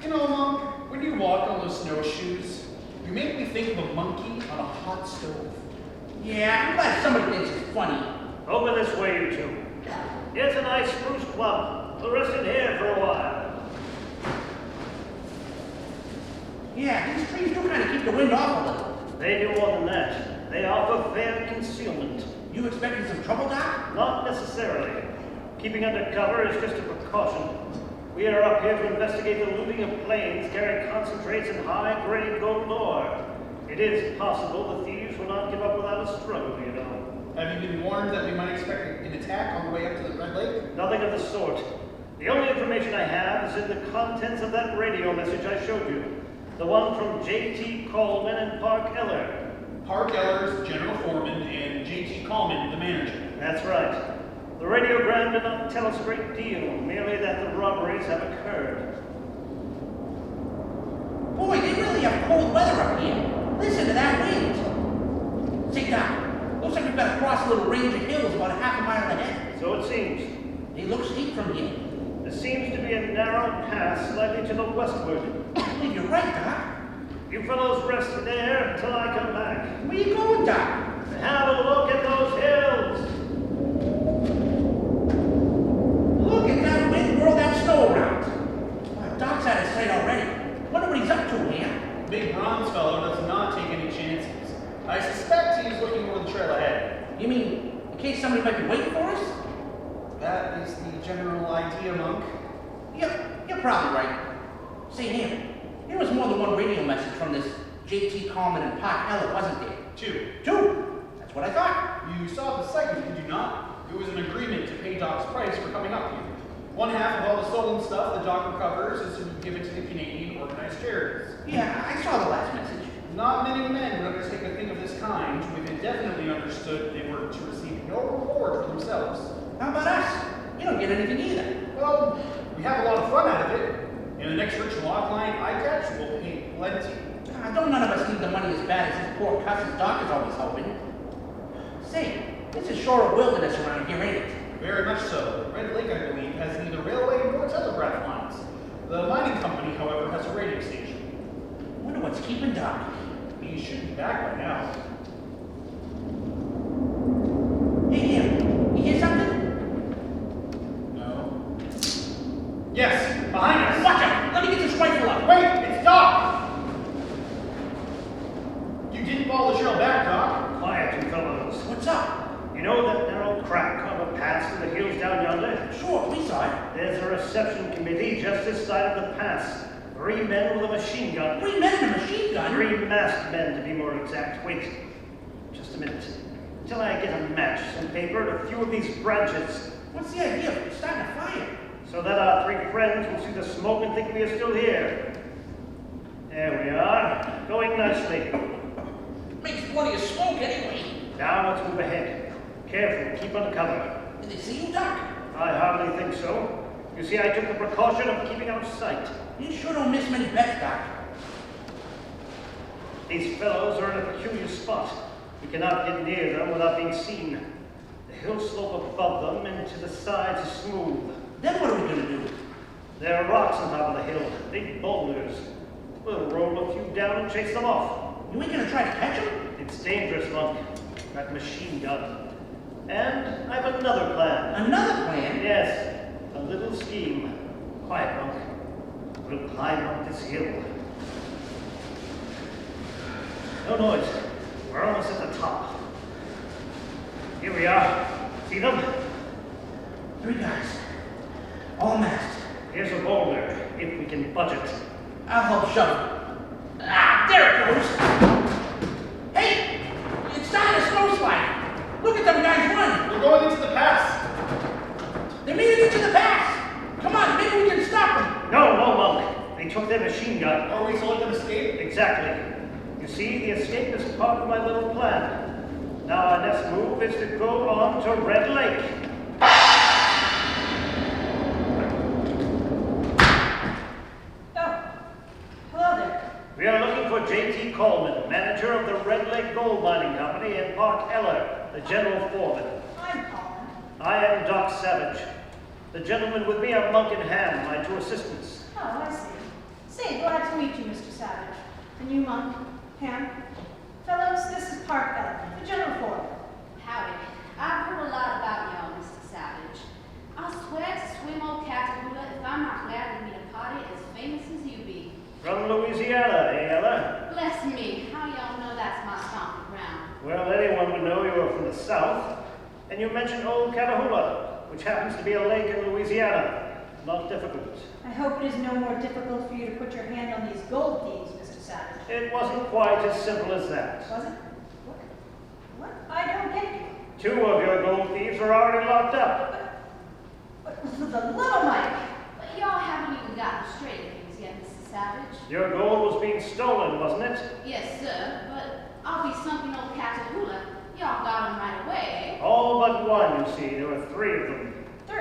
A: You know, Monk, when you walk on those snowshoes, you make me think of a monkey on a hot stove.
D: Yeah, I'm glad somebody thinks it's funny.
E: Over this way, you two. Here's a nice spruce club. We'll rest in here for a while.
D: Yeah, these trees do kind of keep the wind off a little.
E: They do more than that. They offer fair concealment.
D: You expecting some trouble, Doc?
E: Not necessarily. Keeping under cover is just a precaution. We are up here to investigate the looting of planes carrying concentrates and high-grade gold ore. It is possible the thieves will not give up without a struggle, you know.
A: Have you been warned that we might expect an attack on the way up to the Red Lake?
E: Nothing of the sort. The only information I have is in the contents of that radio message I showed you. The one from J.T. Coleman and Park Eller.
A: Park Eller's general foreman and J.T. Coleman, the manager.
E: That's right. The radiogram did not tell us a great deal, merely that the robberies have occurred.
D: Boy, they really have cold weather up here. Listen to that wind. Say, Doc, looks like we've got to cross a little range of hills about a half a mile ahead.
E: So it seems.
D: They look steep from here.
E: There seems to be a narrow pass slightly to the westward.
D: I believe you're right, Doc.
E: You fellows rest there until I come back.
D: Where you going, Doc?
E: Have a look at those hills.
D: Look at that wind whirl that snow around. Wow, Doc's out of sight already. Wonder what he's up to, man.
A: Big bronze fellow does not take any chances. I suspect he's looking over the trail ahead.
D: You mean, in case somebody might be waiting for us?
A: That is the general idea, Monk.
D: You're probably right. Say, Ham, there was more than one radio message from this J.T. Coleman and Park Eller, wasn't there? Two? That's what I thought.
A: You saw the second, did you not? It was an agreement to pay Doc's price for coming up here. One half of all the stolen stuff that Doc recovers is to be given to the Canadian organized charities.
D: Yeah, I saw the last message.
A: Not many men would undertake a thing of this kind if it definitely understood they were to receive no reward for themselves.
D: How about us? We don't get anything either.
A: Well, we have a lot of fun out of it. And the next rich law client I catch will pay plenty.
D: Don't none of us need the money as bad as this poor cuss's Doc is always hoping. Say, this is sure a wilderness around here, ain't it?
A: Very much so. Red Lake, I believe, has neither railway nor telegraph lines. The mining company, however, has a radio station.
D: Wonder what's keeping Doc.
A: He should be back by now.
D: Hey, Ham, you hear something?
A: No. Yes, behind us.
D: Watch out! Let me get this rifle up.
A: Wait, it's Doc! You didn't follow the trail back, Doc.
E: Quiet, you fellows.
D: What's up?
E: You know that narrow crack on the pass to the hills down yonder?
D: Sure, we saw it.
E: There's a reception committee just this side of the pass. 3 men with a machine gun.
D: 3 men and a machine gun?
E: 3 masked men, to be more exact. Wait, just a minute. Until I get a match, some paper, and a few of these branches.
D: What's the idea of starting a fire?
E: So that our 3 friends will see the smoke and think we are still here. There we are. Going nicely.
D: Makes plenty of smoke anyway.
E: Now let's move ahead. Careful, keep under cover.
D: Did they see you, Doc?
E: I hardly think so. You see, I took the precaution of keeping out of sight.
D: You sure don't miss many bets, Doc.
E: These fellows are in a peculiar spot. We cannot get near them without being seen. The hill slope above them and to the sides is smooth.
D: Then what are we gonna do?
E: There are rocks on top of the hill, big boulders. We'll roll a few down and chase them off.
D: You ain't gonna try to catch them?
E: It's dangerous, Monk. That machine gun. And I've another plan.
D: Another plan?
E: Yes, a little scheme. Quiet, Monk. We'll climb up this hill. No noise. We're almost at the top. Here we are. See them?
D: 3 guys. All masked.
E: Here's a boulder, if we can budget.
D: I'll help shove it. Ah, there it goes. Hey! It's starting to snowslide. Look at them guys run.
A: We're going into the pass.
D: They made it into the pass. Come on, maybe we can stop them.
E: No, Monk. They took their machine gun.
A: Are we to let them escape?
E: Exactly. You see, the escape is part of my little plan. Now our next move is to go on to Red Lake.
C: Oh, hello there.
E: We are looking for J.T. Coleman, manager of the Red Lake Gold Mining Company, and Park Eller, the general foreman.
C: I'm Colin.
E: I am Doc Savage. The gentlemen with me are Monk and Ham, my 2 assistants.
C: Oh, I see.
H: Monk, Ham. Fellows, this is Park Ellen, the general foreman.
K: Howdy. I've heard a lot about y'all, Mr. Savage. I swear to swim old Catahoula if I'm not glad to meet a party as famous as you be.
E: From Louisiana, eh, Ella?
K: Bless me, how y'all know that's my stomping ground?
E: Well, anyone would know you were from the South. And you mentioned Old Catahoula, which happens to be a lake in Louisiana. Not difficult.
H: I hope it is no more difficult for you to put your hand on these gold thieves, Mr. Savage.
E: It wasn't quite as simple as that.
H: Was it? What? I don't get you.
E: 2 of your gold thieves are already locked up.
H: But the little Mike.
K: But y'all haven't even gotten straight at things yet, Mr. Savage.
E: Your gold was being stolen, wasn't it?
K: Yes, sir, but I'll be sunken old Catahoula. Y'all got him right away.
E: All but one, you see. There were 3 of them.
H: 3?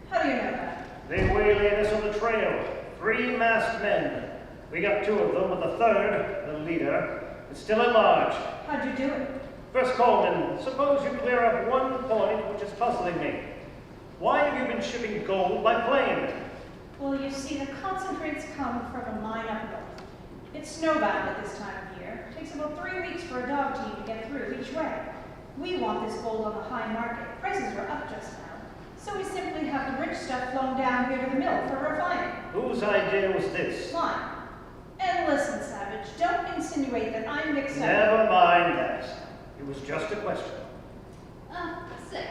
H: How do you know that?
E: They waylaid us on the trail. 3 masked men. We got 2 of them, but the 3rd, the leader, is still at large.
H: How'd you do it?
E: First, Coleman, suppose you clear up one point which is puzzling me. Why have you been shipping gold by plane?
H: Well, you see, the concentrates come from a mine up north. It's snowbound at this time of year. It takes about 3 weeks for a dog team to get through each way. We want this gold on the high market. Prices are up just now. So we simply have the rich stuff flown down here to the mill for refining.
E: Whose idea was this?
H: Mine. And listen, Savage, don't insinuate that I'm mixed up.
E: Never mind that. It was just a question.
K: Say,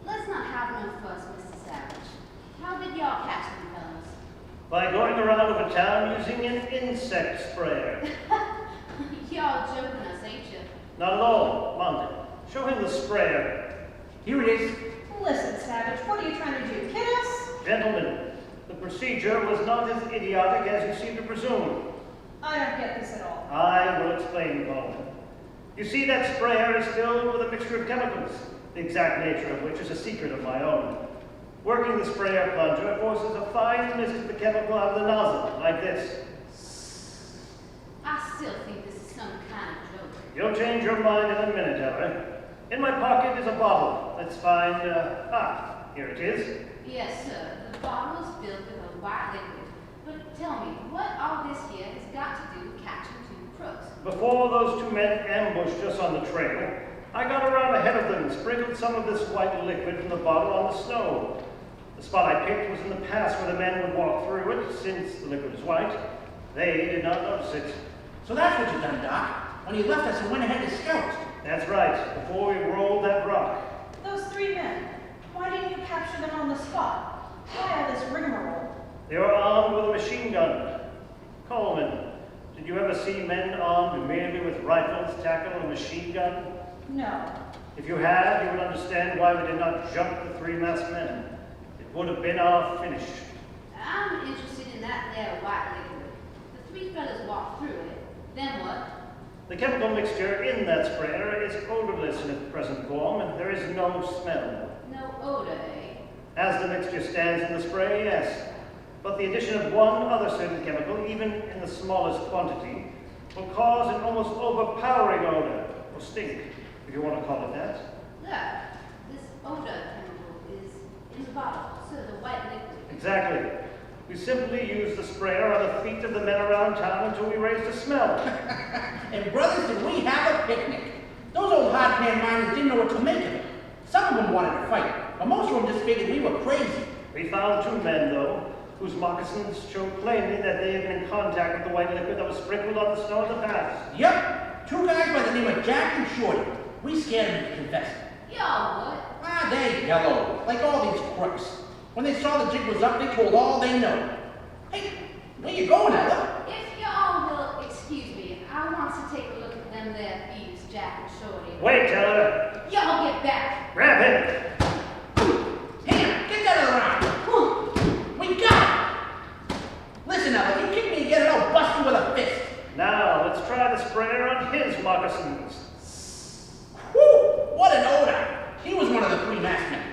K: let's not have no fuss, Mr. Savage. How did y'all catch them fellas?
E: By going around over town using an insect sprayer.
K: Y'all joking us, ain't you?
E: Not at all. Monty, show him the sprayer.
D: Here it is.
H: Listen, Savage, what are you trying to do? Kid us?
E: Gentlemen, the procedure was not as idiotic as you seem to presume.
H: I don't get this at all.
E: I will explain, Coleman. You see, that sprayer is filled with a mixture of chemicals, the exact nature of which is a secret of my own. Working the sprayer plunger forces a fine mist of the chemical out of the nozzle, like this.
K: I still think this is some kind of joke.
E: You'll change your mind in a minute, Ella. In my pocket is a bottle. Let's find, here it is.
K: Yes, sir. The bottle is filled with a white liquid. But tell me, what all this here has got to do with catching 2 crooks?
E: Before those 2 men ambushed us on the trail, I got around ahead of them and sprinkled some of this white liquid from the bottle on the snow. The spot I picked was in the pass where the men would walk through it, since the liquid is white. They did not notice it.
D: So that's what you done, Doc. When you left us and went ahead to scout.
E: That's right, before we rolled that rock.
H: Those 3 men, why didn't you capture them on the spot? Why all this rigmarole?
E: They were armed with a machine gun. Coleman, did you ever see men armed merely with rifles tackle a machine gun?
H: No.
E: If you had, you would understand why we did not jump the 3 masked men. It would have been our finish.
K: I'm interested in that there white liquid. The 3 fellas walked through it. Then what?
E: The chemical mixture in that sprayer is odorless in its present form, and there is no smell.
K: No odor, eh?
E: As the mixture stands in the spray, yes. But the addition of one other certain chemical, even in the smallest quantity, will cause an almost overpowering odor, or stink, if you want to call it that.
K: Look, this odor chemical is in the bottle, so the white liquid.
E: Exactly. We simply used the sprayer on the feet of the men around town until we raised a smell.
D: And brothers, did we have a picnic? Those old hard-pan miners didn't know what to make of it. Some of them wanted to fight, but most of them just figured we were crazy.
E: We found 2 men, though, whose moccasins showed plainly that they had been in contact with the white liquid that was sprinkled on the snow in the pass.
D: Yep, 2 guys by the name of Jack and Shorty. We scared them into confessing.
K: Y'all what?
D: Ah, they're yellow, like all these crooks. When they saw the jig was up, they told all they know. Hey, where you going, Ella?
K: If y'all will excuse me, I want to take a look at them there thieves, Jack and Shorty.
E: Wait, Ella!
K: Y'all get back.
E: Grab him!
D: Ham, get that around. We got it. Listen, Ella, you kick me again and I'll bust you with a fist.
E: Now, let's try the sprayer on his moccasins.
D: Whew, what an odor. He was one of the 3 masked men.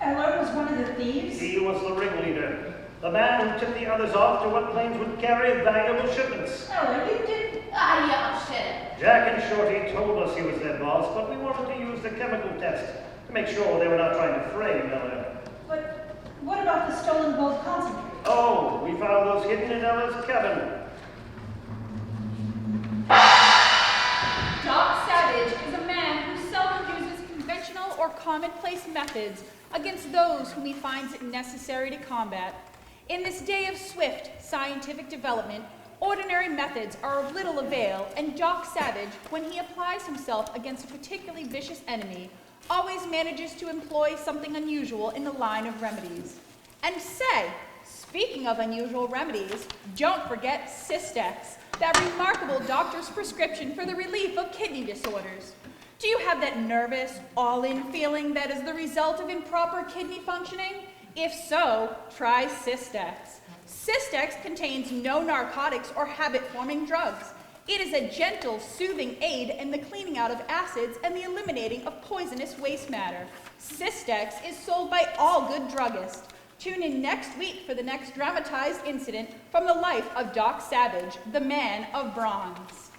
H: Eller was one of the thieves?
E: He was the ringleader, the man who tipped the others off to what planes would carry valuable shipments.
H: Eller, you didn't.
K: Y'all shut it.
E: Jack and Shorty told us he was their boss, but we wanted to use the chemical test to make sure they were not trying to frame Ella.
H: But what about the stolen gold concentrate?
E: Oh, we found those hidden in Ella's cabin.
C: commonplace methods against those whom he finds it necessary to combat. In this day of swift scientific development, ordinary methods are of little avail, and Doc Savage, when he applies himself against a particularly vicious enemy, always manages to employ something unusual in the line of remedies. And say, speaking of unusual remedies, don't forget Cystex, that remarkable doctor's prescription for the relief of kidney disorders. Do you have that nervous, all-in feeling that is the result of improper kidney functioning? If so, try Cystex. Cystex contains no narcotics or habit-forming drugs. It is a gentle, soothing aid in the cleaning out of acids and the eliminating of poisonous waste matter. Cystex is sold by all good druggists. Tune in next week for the next dramatized incident from the life of Doc Savage, the man of bronze.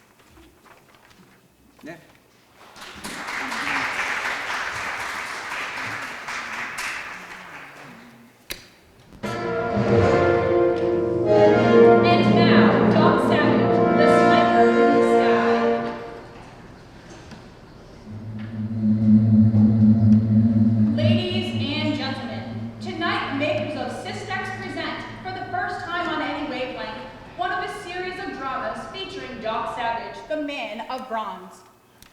I: Yeah.
C: And now, Doc Savage, the sniper in the sky. Ladies and gentlemen, tonight makers of Cystex present, for the first time on any wavelength, one of a series of dramas featuring Doc Savage, the man of bronze.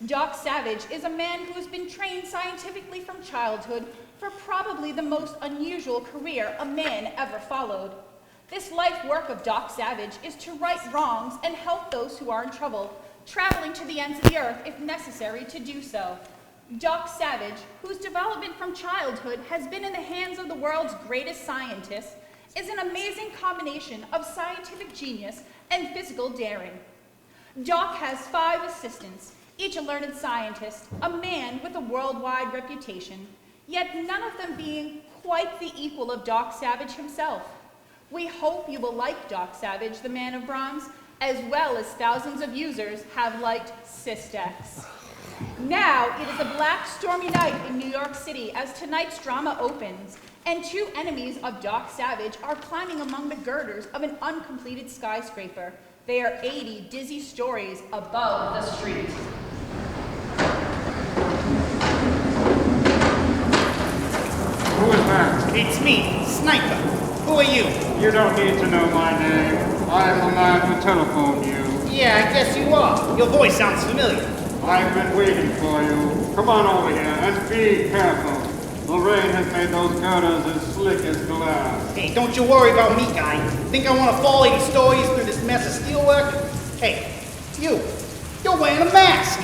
C: Doc Savage is a man who has been trained scientifically from childhood for probably the most unusual career a man ever followed. This life work of Doc Savage is to right wrongs and help those who are in trouble, traveling to the ends of the earth if necessary to do so. Doc Savage, whose development from childhood has been in the hands of the world's greatest scientists, is an amazing combination of scientific genius and physical daring. Doc has 5 assistants, each a learned scientist, a man with a worldwide reputation, yet none of them being quite the equal of Doc Savage himself. We hope you will like Doc Savage, the man of bronze, as well as thousands of users have liked Cystex. Now, it is a black, stormy night in New York City as tonight's drama opens, and 2 enemies of Doc Savage are climbing among the girders of an uncompleted skyscraper. They are 80 dizzy stories above the street.
G: Who is that?
A: It's me, Sniper. Who are you?
G: You don't need to know my name. I am the man who telephoned you.
A: Yeah, I guess you are. Your voice sounds familiar.
G: I've been waiting for you. Come on over here and be careful. The rain has made those girders as slick as glass.
A: Hey, don't you worry about me, guy. Think I want to fall 80 stories through this mess of steelwork? Hey, you're wearing a mask.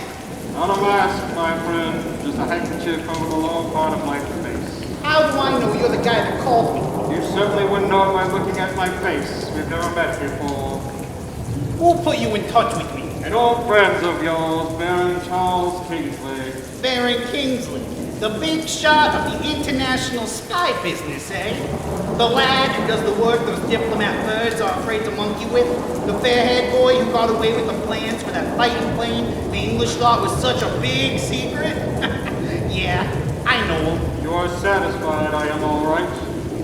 G: Not a mask, my friend. Just a handkerchief over the lower part of my face.
A: How do I know you're the guy that called me?
G: You certainly wouldn't know it by looking at my face. We've never met before.
A: Who'll put you in touch with me?
G: An old friend of yours, Baron Charles Kingsley.
A: Baron Kingsley, the big shot of the international spy business, eh? The lad who does the work those diplomat birds are afraid to monkey with? The fair-haired boy who got away with the plans for that fighting plane the English thought was such a big secret? Yeah, I know him.
G: You're satisfied I am all right?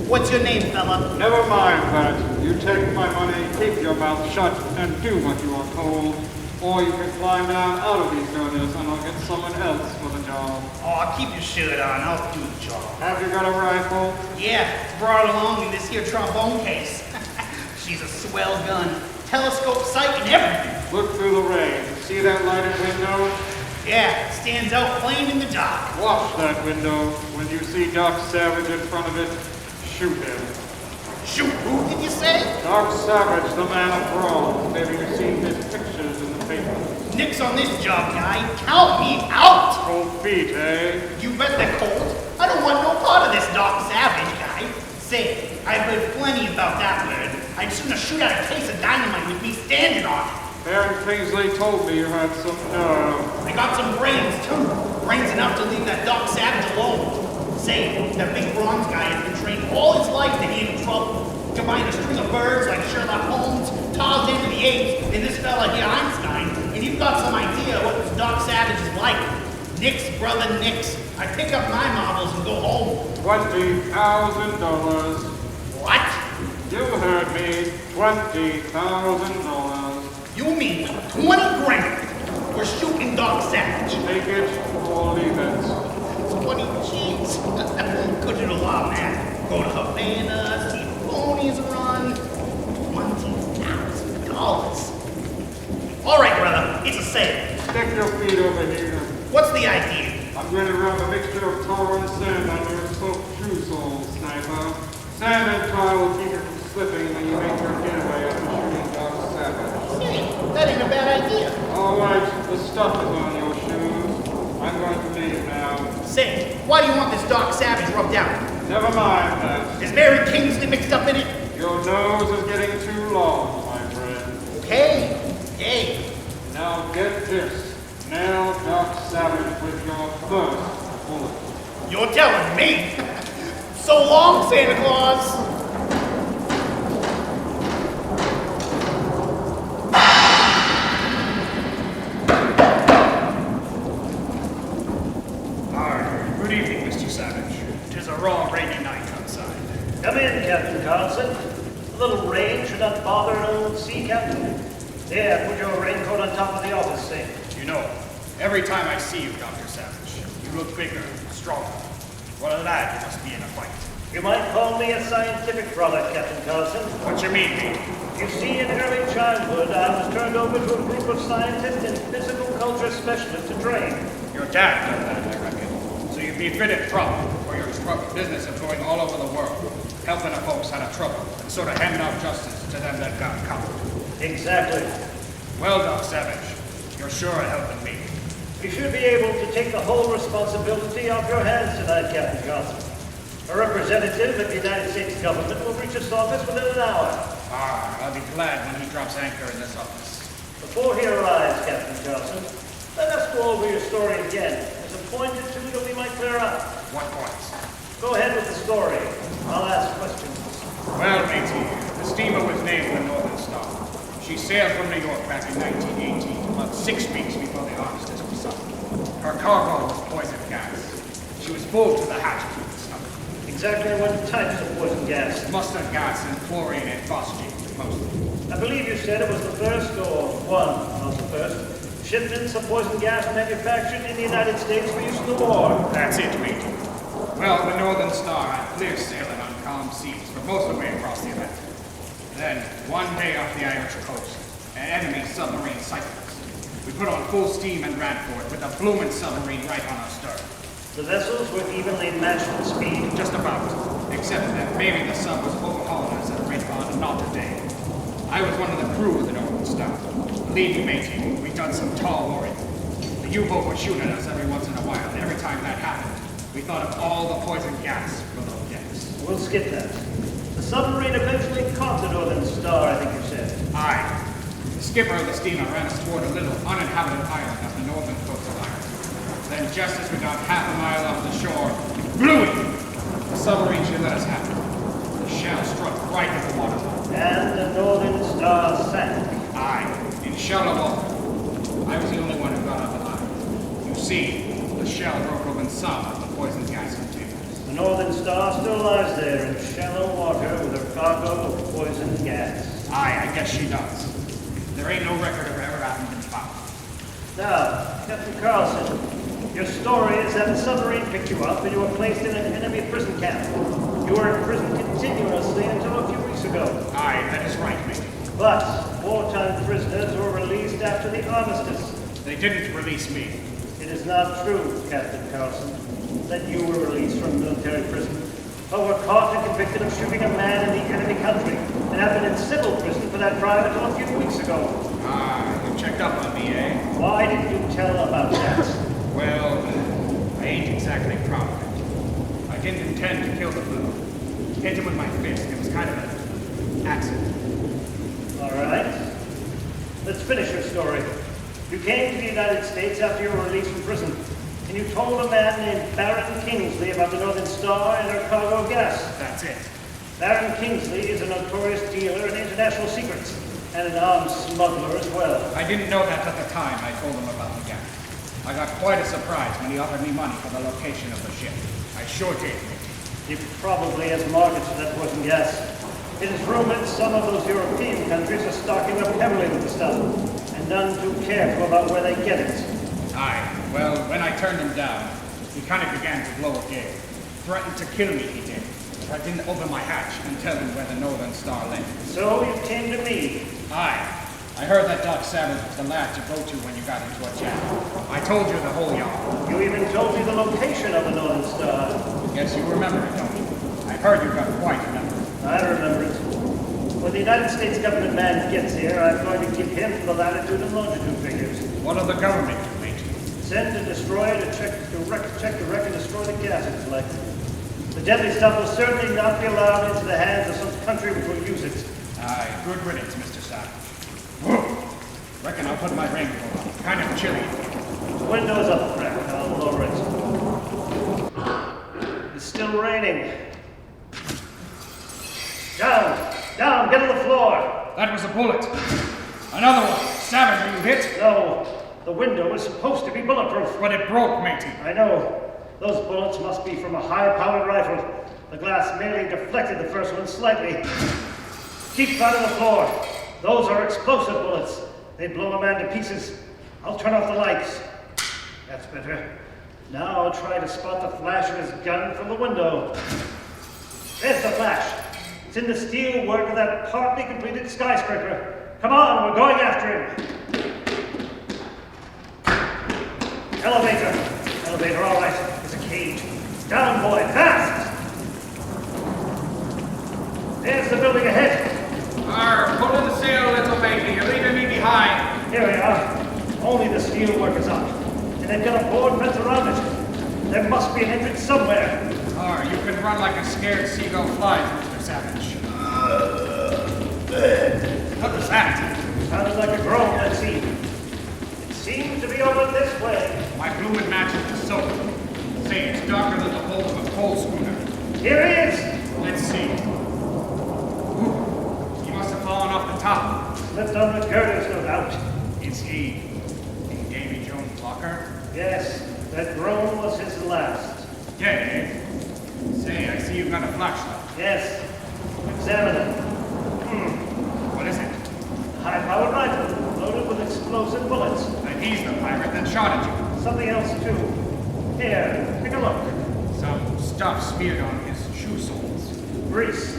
A: What's your name, fella?
G: Never mind that. You take my money, keep your mouth shut, and do what you are told. Or you can climb down out of these girders and I'll get someone else for the job.
A: Oh, keep your shirt on. I'll do the job.
G: Have you got a rifle?
A: Yeah, it's brought along in this here trombone case. She's a swell gun. Telescope sight and everything.
G: Look through the rain. See that lighted window?
A: Yeah, it stands out plain in the dark.
G: Watch that window. When you see Doc Savage in front of it, shoot him.
A: Shoot, who did you say?
G: Doc Savage, the man of bronze. Maybe you've seen his pictures in the paper.
A: Nix on this job, guy. Count me out.
G: Cold feet, eh?
A: You bet they're cold. I don't want no part of this Doc Savage guy. Say, I've heard plenty about that bird. I'd sooner shoot out a case of dynamite with me standing on it.
G: Baron Kingsley told me you had some nerve.
A: I got some brains, too. Brains enough to leave that Doc Savage alone. Say, that big bronze guy has been trained all his life to handle trouble. Combine a string of birds like Sherlock Holmes, Tarzan to the apes, and this fella here, Einstein, and you've got some idea what this Doc Savage is like. Nix, brother, nix. I pick up my marbles and go home.
G: $20,000.
A: What?
G: You heard me. $20,000.
A: You mean 20 grand? We're shooting Doc Savage.
G: Take it or leave it.
A: 20 G's. Could do the law, man. Go to Havana, see the ponies run. $20,000. All right, brother, it's a sale.
L: Stick your feet over here.
A: What's the idea?
L: I'm going to rub a mixture of tar and sand on your soaked shoe soles, Sniper. Sand and tar will keep it from slipping when you make your getaway after shooting Doc Savage.
A: Hey, that ain't a bad idea.
L: All right, the stuff is on your shoes. I'm going to leave now.
A: Say, why do you want this Doc Savage rubbed out?
L: Never mind that.
A: Is Mary Kingsley mixed up in it?
L: Your nose is getting too long, my friend.
A: Okay, yay.
L: Now get this. Nail Doc Savage with your first bullet.
A: You're telling me? So long, Santa Claus.
I: Good evening, Mr. Savage. 'Tis a raw, rainy night outside.
E: Come in, Captain Carlson. A little rain should not bother an old sea captain. There, put your raincoat on top of the office sink.
I: You know, every time I see you, Dr. Savage, you look bigger, stronger. What a lad you must be in a fight.
E: You might call me a scientific frolic, Captain Carlson.
I: What you mean, mate?
E: You see, in early childhood, I was turned over to a group of scientists and physical culture specialists to train.
I: Your dad done that, I reckon. So you'd be fit at trouble for your business of going all over the world, helping the folks out of trouble, and sort of handing out justice to them that got caught.
E: Exactly.
I: Well, Doc Savage, you're sure of helping me.
E: You should be able to take the whole responsibility off your hands tonight, Captain Carlson. A representative of the United States government will reach this office within an hour.
I: I'll be glad when he drops anchor in this office.
E: Before he arrives, Captain Carlson, let us go over your story again. There's a point or two that we might clear up.
I: What points?
E: Go ahead with the story. I'll ask questions.
I: Well, matey, the steamer was named the Northern Star. She sailed from New York back in 1918, about 6 weeks before the armistice was signed. Her cargo was poison gas. She was full to the hatches with the stuff.
E: Exactly what types of poison gas?
I: Mustard gas and chlorine and phosgene, mostly.
E: I believe you said it was the first, or one of the first, shipments of poison gas manufactured in the United States for use in the war.
I: That's it, matey. Well, the Northern Star had clear sailing on calm seas for most of the way across the Atlantic. Then, one day off the Irish coast, an enemy submarine sighted us. We put on full steam and ran for it with a blooming submarine right on our stern.
E: The vessels were evenly matched in speed?
I: Just about. Except that maybe the sub was overhauling us at a rate of about a knot a day. I was one of the crew of the Northern Star. Believe me, matey, we done some tall worrying. The U-boat would shoot at us every once in a while, and every time that happened, we thought of all the poison gas below decks.
E: We'll skip that. The submarine eventually caught the Northern Star, I think you said.
I: Aye. The skipper of the steamer ran us toward a little uninhabited island off the northern coast of Ireland. Then, just as we got half a mile off the shore, blew it! The submarine should let us have it. The shell struck right at the water.
E: And the Northern Star sank.
I: Aye, in shallow water. I was the only one who got out alive. You see, the shell broke open some of the poison gas containers.
E: The Northern Star still lies there in shallow water with her cargo of poison gas.
I: Aye, I guess she does. There ain't no record of her ever having been found.
E: Now, Captain Carlson, your story is that the submarine picked you up and you were placed in an enemy prison camp. You were in prison continuously until a few weeks ago.
I: Aye, that is right, matey.
E: But wartime prisoners were released after the armistice.
I: They didn't release me.
E: It is not true, Captain Carlson, that you were released from military prison, but were caught and convicted of shooting a man in the enemy country, and have been in civil prison for that crime until a few weeks ago.
I: Ah, you checked up on me, eh?
E: Why didn't you tell about that?
I: Well, I ain't exactly proud of it. I didn't intend to kill the fellow. Hit him with my fist. It was kind of an accident.
E: All right. Let's finish your story. You came to the United States after you were released from prison, and you told a man named Baron Kingsley about the Northern Star and her cargo of gas.
I: That's it.
E: Baron Kingsley is a notorious dealer in international secrets, and an arms smuggler as well.
I: I didn't know that at the time I told him about the gas. I got quite a surprise when he offered me money for the location of the ship. I sure did.
E: He probably has markets for that poison gas. It is rumored some of those European countries are stocking up heavily with the stuff, and none too careful about where they get it.
I: Aye. Well, when I turned him down, He kind of began to blow a gale. Threatened to kill me, he did. If I didn't open my hatch and tell him where the Northern Star lay.
E: So you came to me.
I: Aye. I heard that Doc Savage was the lad to go to when you got into a jam. I told you the whole yarn.
E: You even told me the location of the Northern Star.
I: Guess you remember it, don't you? I heard you got quite a memory.
E: I remember it. When the United States government man gets here, I'm going to give him the latitude and longitude figures.
I: What of the government, mate?
E: Send a destroyer to check the wreck and destroy the gas it's collected. The deadly stuff will certainly not be allowed into the hands of some country which will use it.
I: Aye, good riddance, Mr. Savage. Reckon I'll put my raincoat on. Kind of chilly.
E: The window's up, Frank. I'll lower it. It's still raining. Down, get on the floor.
I: That was a bullet. Another one. Savage, are you hit?
E: No, the window was supposed to be bulletproof.
I: But it broke, matey.
E: I know. Those bullets must be from a high-powered rifle. The glass merely deflected the first one slightly. Keep flat on the floor. Those are explosive bullets. They blow a man to pieces. I'll turn off the lights. That's better. Now I'll try to spot the flash of his gun from the window. There's the flash. It's in the steel work of that partly completed skyscraper. Come on, we're going after him. Elevator, all right. There's a cage. Down, boy, fast! There's the building ahead.
I: Pull in the sail, little matey. You're leaving me behind.
E: Here we are. Only the steel work is up. And they've got a board fence around it. There must be an entrance somewhere.
I: You can run like a scared seagull flies, Mr. Savage. What was that?
E: Sounded like a groan, let's see. It seems to be over this way.
I: My blooming matches the soap. Say, it's darker than the hull of a coal schooner.
E: Here he is.
I: Let's see. He must have fallen off the top.
E: Slipped on the girders, no doubt.
I: Is he in Davy Jones' locker?
E: Yes, that groan was his last.
I: Dead, eh? Say, I see you've got a flashlight.
E: Yes. Examine it.
I: What is it?
E: High-powered rifle, loaded with explosive bullets.
I: And he's the pirate that shot at you.
E: Something else, too. Here, take a look.
I: Some stuff smeared on his shoe soles.
E: Grease.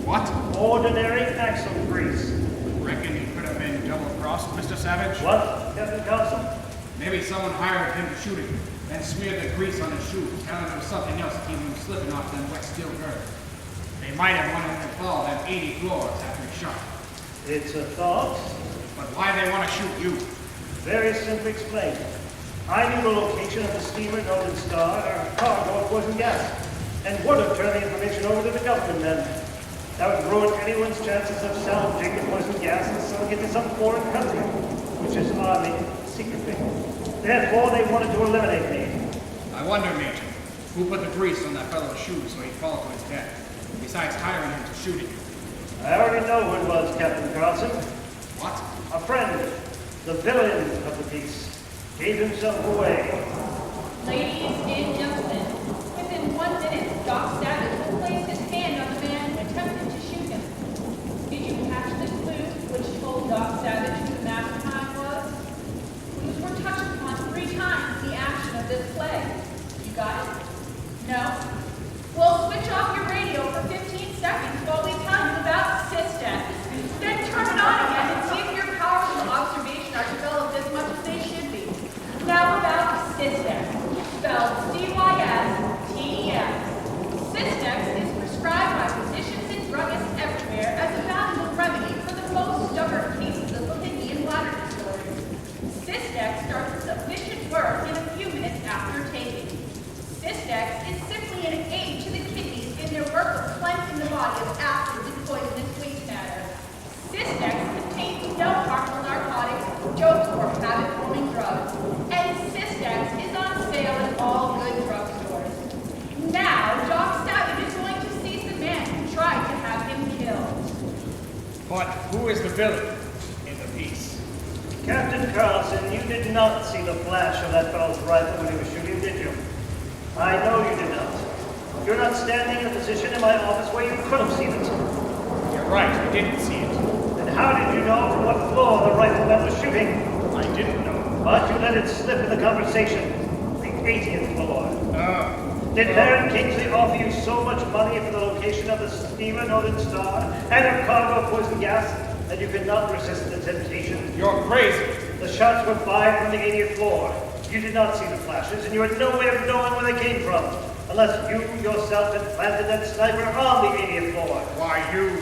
I: What?
E: Ordinary axle grease.
I: Reckon he could have been double-crossed, Mr. Savage?
E: What, Captain Carlson?
I: Maybe someone hired him to shoot him, then smeared the grease on his shoe, telling him something else to keep him slipping off them wet steel girders. They might have wanted him to fall them 80 floors after he shot.
E: It's a thought.
I: But why they want to shoot you?
E: Very simply explained. I knew the location of the steamer Northern Star, or cargo of poison gas, and would have turned the information over to the government then. That would ruin anyone's chances of salvaging the poison gas and selling it to some foreign country, which is arming secretly. Therefore, they wanted to eliminate me.
I: I wonder, Major, who put the grease on that fellow's shoes so he'd fall to his death, besides hiring him to shoot at you?
E: I already know who it was, Captain Carlson.
I: What?
E: A friend, the villain of the piece, gave himself away.
C: Ladies and gentlemen, within 1 minute, Doc Savage will place his hand on the man who attempted to shoot him. Did you catch the clue which told Doc Savage who the mastermind was? Clues were touched upon 3 times in the action of this play. You got it? No? Well, switch off your radio for 15 seconds while we tell you about System. Then turn it on again and see if your powers of observation are developed as much as they should be. Now about Systex, spelled C-Y-S-T-E-X. Systex is prescribed by physicians and druggists everywhere as a valuable remedy for the most stubborn cases of kidney and bladder disorders. Systex starts its efficient work in a few minutes after taking. Systex is simply an aid to the kidneys in their work of cleansing the body of acid and poisonous waste matter. Systex contains no harmful narcotics, jokes, or habit-forming drugs, and Systex is on sale at all good drugstores. Now, Doc Savage is going to seize the man who tried to have him killed.
I: But who is the villain in the piece?
E: Captain Carlson, you did not see the flash of that fellow's rifle when he was shooting, did you? I know you did not. You're not standing in a position in my office where you could have seen it.
I: You're right, I didn't see it.
E: Then how did you know from what floor the rifleman was shooting?
I: I didn't know.
E: But you let it slip in the conversation. The 80th floor. Did Baron Kingsley offer you so much money for the location of the steamer Northern Star and a cargo of poison gas that you could not resist the temptation?
I: You're crazy.
E: The shots were fired from the 80th floor. You did not see the flashes, and you had no way of knowing where they came from, unless you yourself had planted that sniper on the 80th floor.
I: Why, you...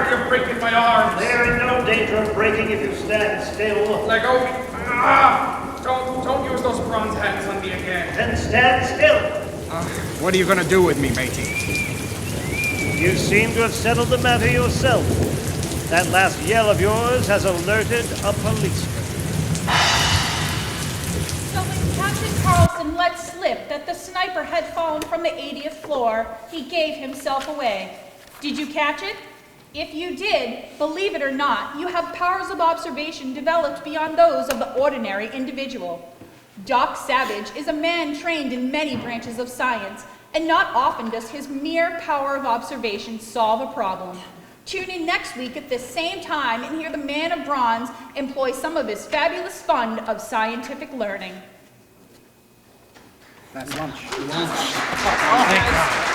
I: You're breaking my arms.
E: They're in no danger of breaking if you stand still.
I: Let go. Don't use those bronze hands on me again.
E: Then stand still.
I: What are you gonna do with me, matey?
E: You seem to have settled the matter yourself. That last yell of yours has alerted a policeman.
C: So when Captain Carlson let slip that the sniper had fallen from the 80th floor, he gave himself away. Did you catch it? If you did, believe it or not, you have powers of observation developed beyond those of the ordinary individual. Doc Savage is a man trained in many branches of science, and not often does his mere power of observation solve a problem. Tune in next week at this same time and hear the Man of Bronze employ some of his fabulous fund of scientific learning.
I: That's lunch. Thank God.